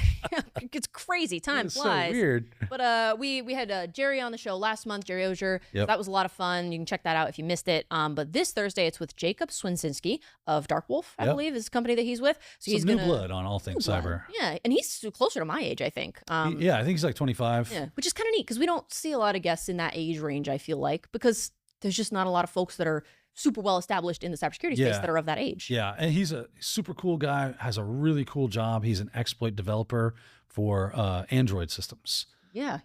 S1: It's crazy. Time flies.
S2: So weird.
S1: But we had Jerry on the show last month, Jerry Ozier.
S2: Yep.
S1: So that was a lot of fun. You can check that out if you missed it. But this Thursday, it's with Jacob Swinsinski of Dark Wolf, I believe, is the company that he's with. So he's
S2: new blood on all things cyber.
S1: Yeah. And he's closer to my age, I think.
S2: I think he's like 25.
S1: Yeah, which is kind of neat because we don't see a lot of guests in that age range, I feel like, because there's just not a lot of folks that are super well established in the cybersecurity space that are of that age.
S2: Yeah, and he's a super cool guy, has a really cool job. He's an exploit developer for Android systems.
S1: Yeah.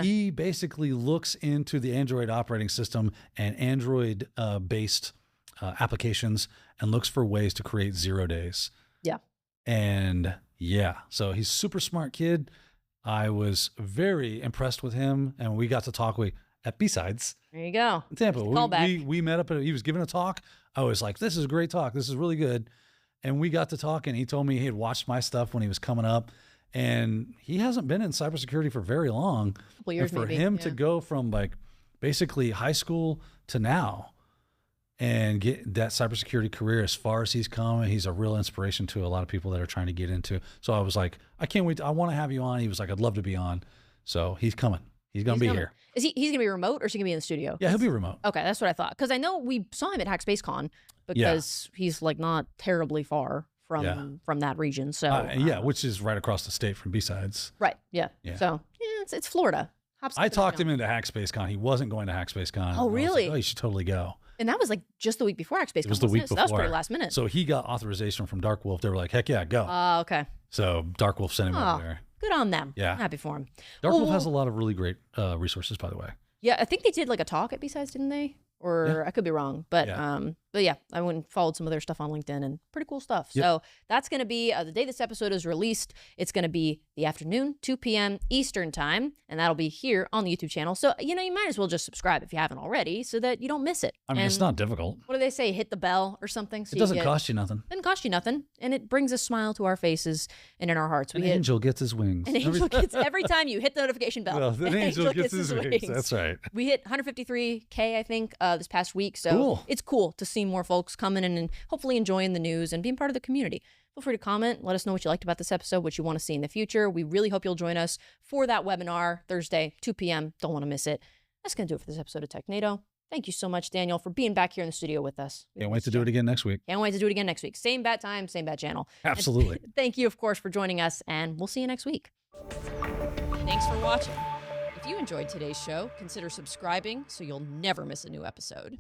S2: He basically looks into the Android operating system and Android-based applications and looks for ways to create 0 days.
S1: Yeah.
S2: And so he's a super smart kid. I was very impressed with him, and we got to talk at B-Sides.
S1: There you go.
S2: In Tampa.
S1: Callback.
S2: We met up, he was giving a talk. I was like, this is a great talk. This is really good. And we got to talk, and he told me he had watched my stuff when he was coming up, and he hasn't been in cybersecurity for very long.
S1: A couple years,
S2: and for
S1: maybe.
S2: him to go from like basically high school to now and get that cybersecurity career as far as he's come, he's a real inspiration to a lot of people that are trying to get into. So I was like, I can't wait. I want to have you on. He was like, I'd love to be on. So he's coming. He's going to be here.
S1: Is he's going to be remote or is he going to be in the studio?
S2: Yeah, he'll be remote.
S1: Okay, that's what I thought. Because I know we saw him at HackSpaceCon because he's like not terribly far from that region. So
S2: which is right across the state from B-Sides.
S1: Right, yeah. So it's Florida.
S2: I talked him into HackSpaceCon. He wasn't going to HackSpaceCon.
S1: Oh, really?
S2: Like, oh, you should totally go.
S1: And that was like just the week before HackSpaceCon.
S2: It was the week
S1: before.
S2: before.
S1: So that was pretty last minute.
S2: So he got authorization from Dark Wolf. They were like, heck yeah, go.
S1: Okay.
S2: So Dark Wolf sent him over there.
S1: Good on them.
S2: Yeah.
S1: I'm happy for him.
S2: Dark Wolf has a lot of really great resources, by the way.
S1: Yeah, I think they did like a talk at B-Sides, didn't they? Or I could be wrong, but yeah, I went and followed some of their stuff on LinkedIn and pretty cool stuff.
S2: Yep.
S1: So that's going to be the day this episode is released. It's going to be the afternoon, 2 p.m. Eastern time, and that'll be here on the YouTube channel. So, you might as well just subscribe if you haven't already so that you don't miss it.
S2: I mean, it's not difficult.
S1: What do they say? Hit the bell or something? So
S2: it doesn't cost you nothing.
S1: It doesn't cost you nothing, and it brings a smile to our faces and in our hearts.
S2: An angel gets his wings.
S1: An angel gets every time you hit the notification bell.
S2: Well, an angel gets his wings. That's right.
S1: We hit 153K, I think, this past week. So it's cool to see more folks coming in and hopefully enjoying the news and being part of the community. Feel free to comment. Let us know what you liked about this episode, what you want to see in the future. We really hope you'll join us for that webinar Thursday, 2 p.m. Don't want to miss it. That's going to do it for this episode of Technado. Thank you so much, Daniel, for being back here in the studio with us.
S2: Can't wait to do it again next week.
S1: Can't wait to do it again next week. Same bat time, same bat channel.
S2: Absolutely.
S1: And thank you, of course, for joining us, and we'll see you next week. Thanks for watching. If you enjoyed today's show, consider subscribing so you'll never miss a new episode.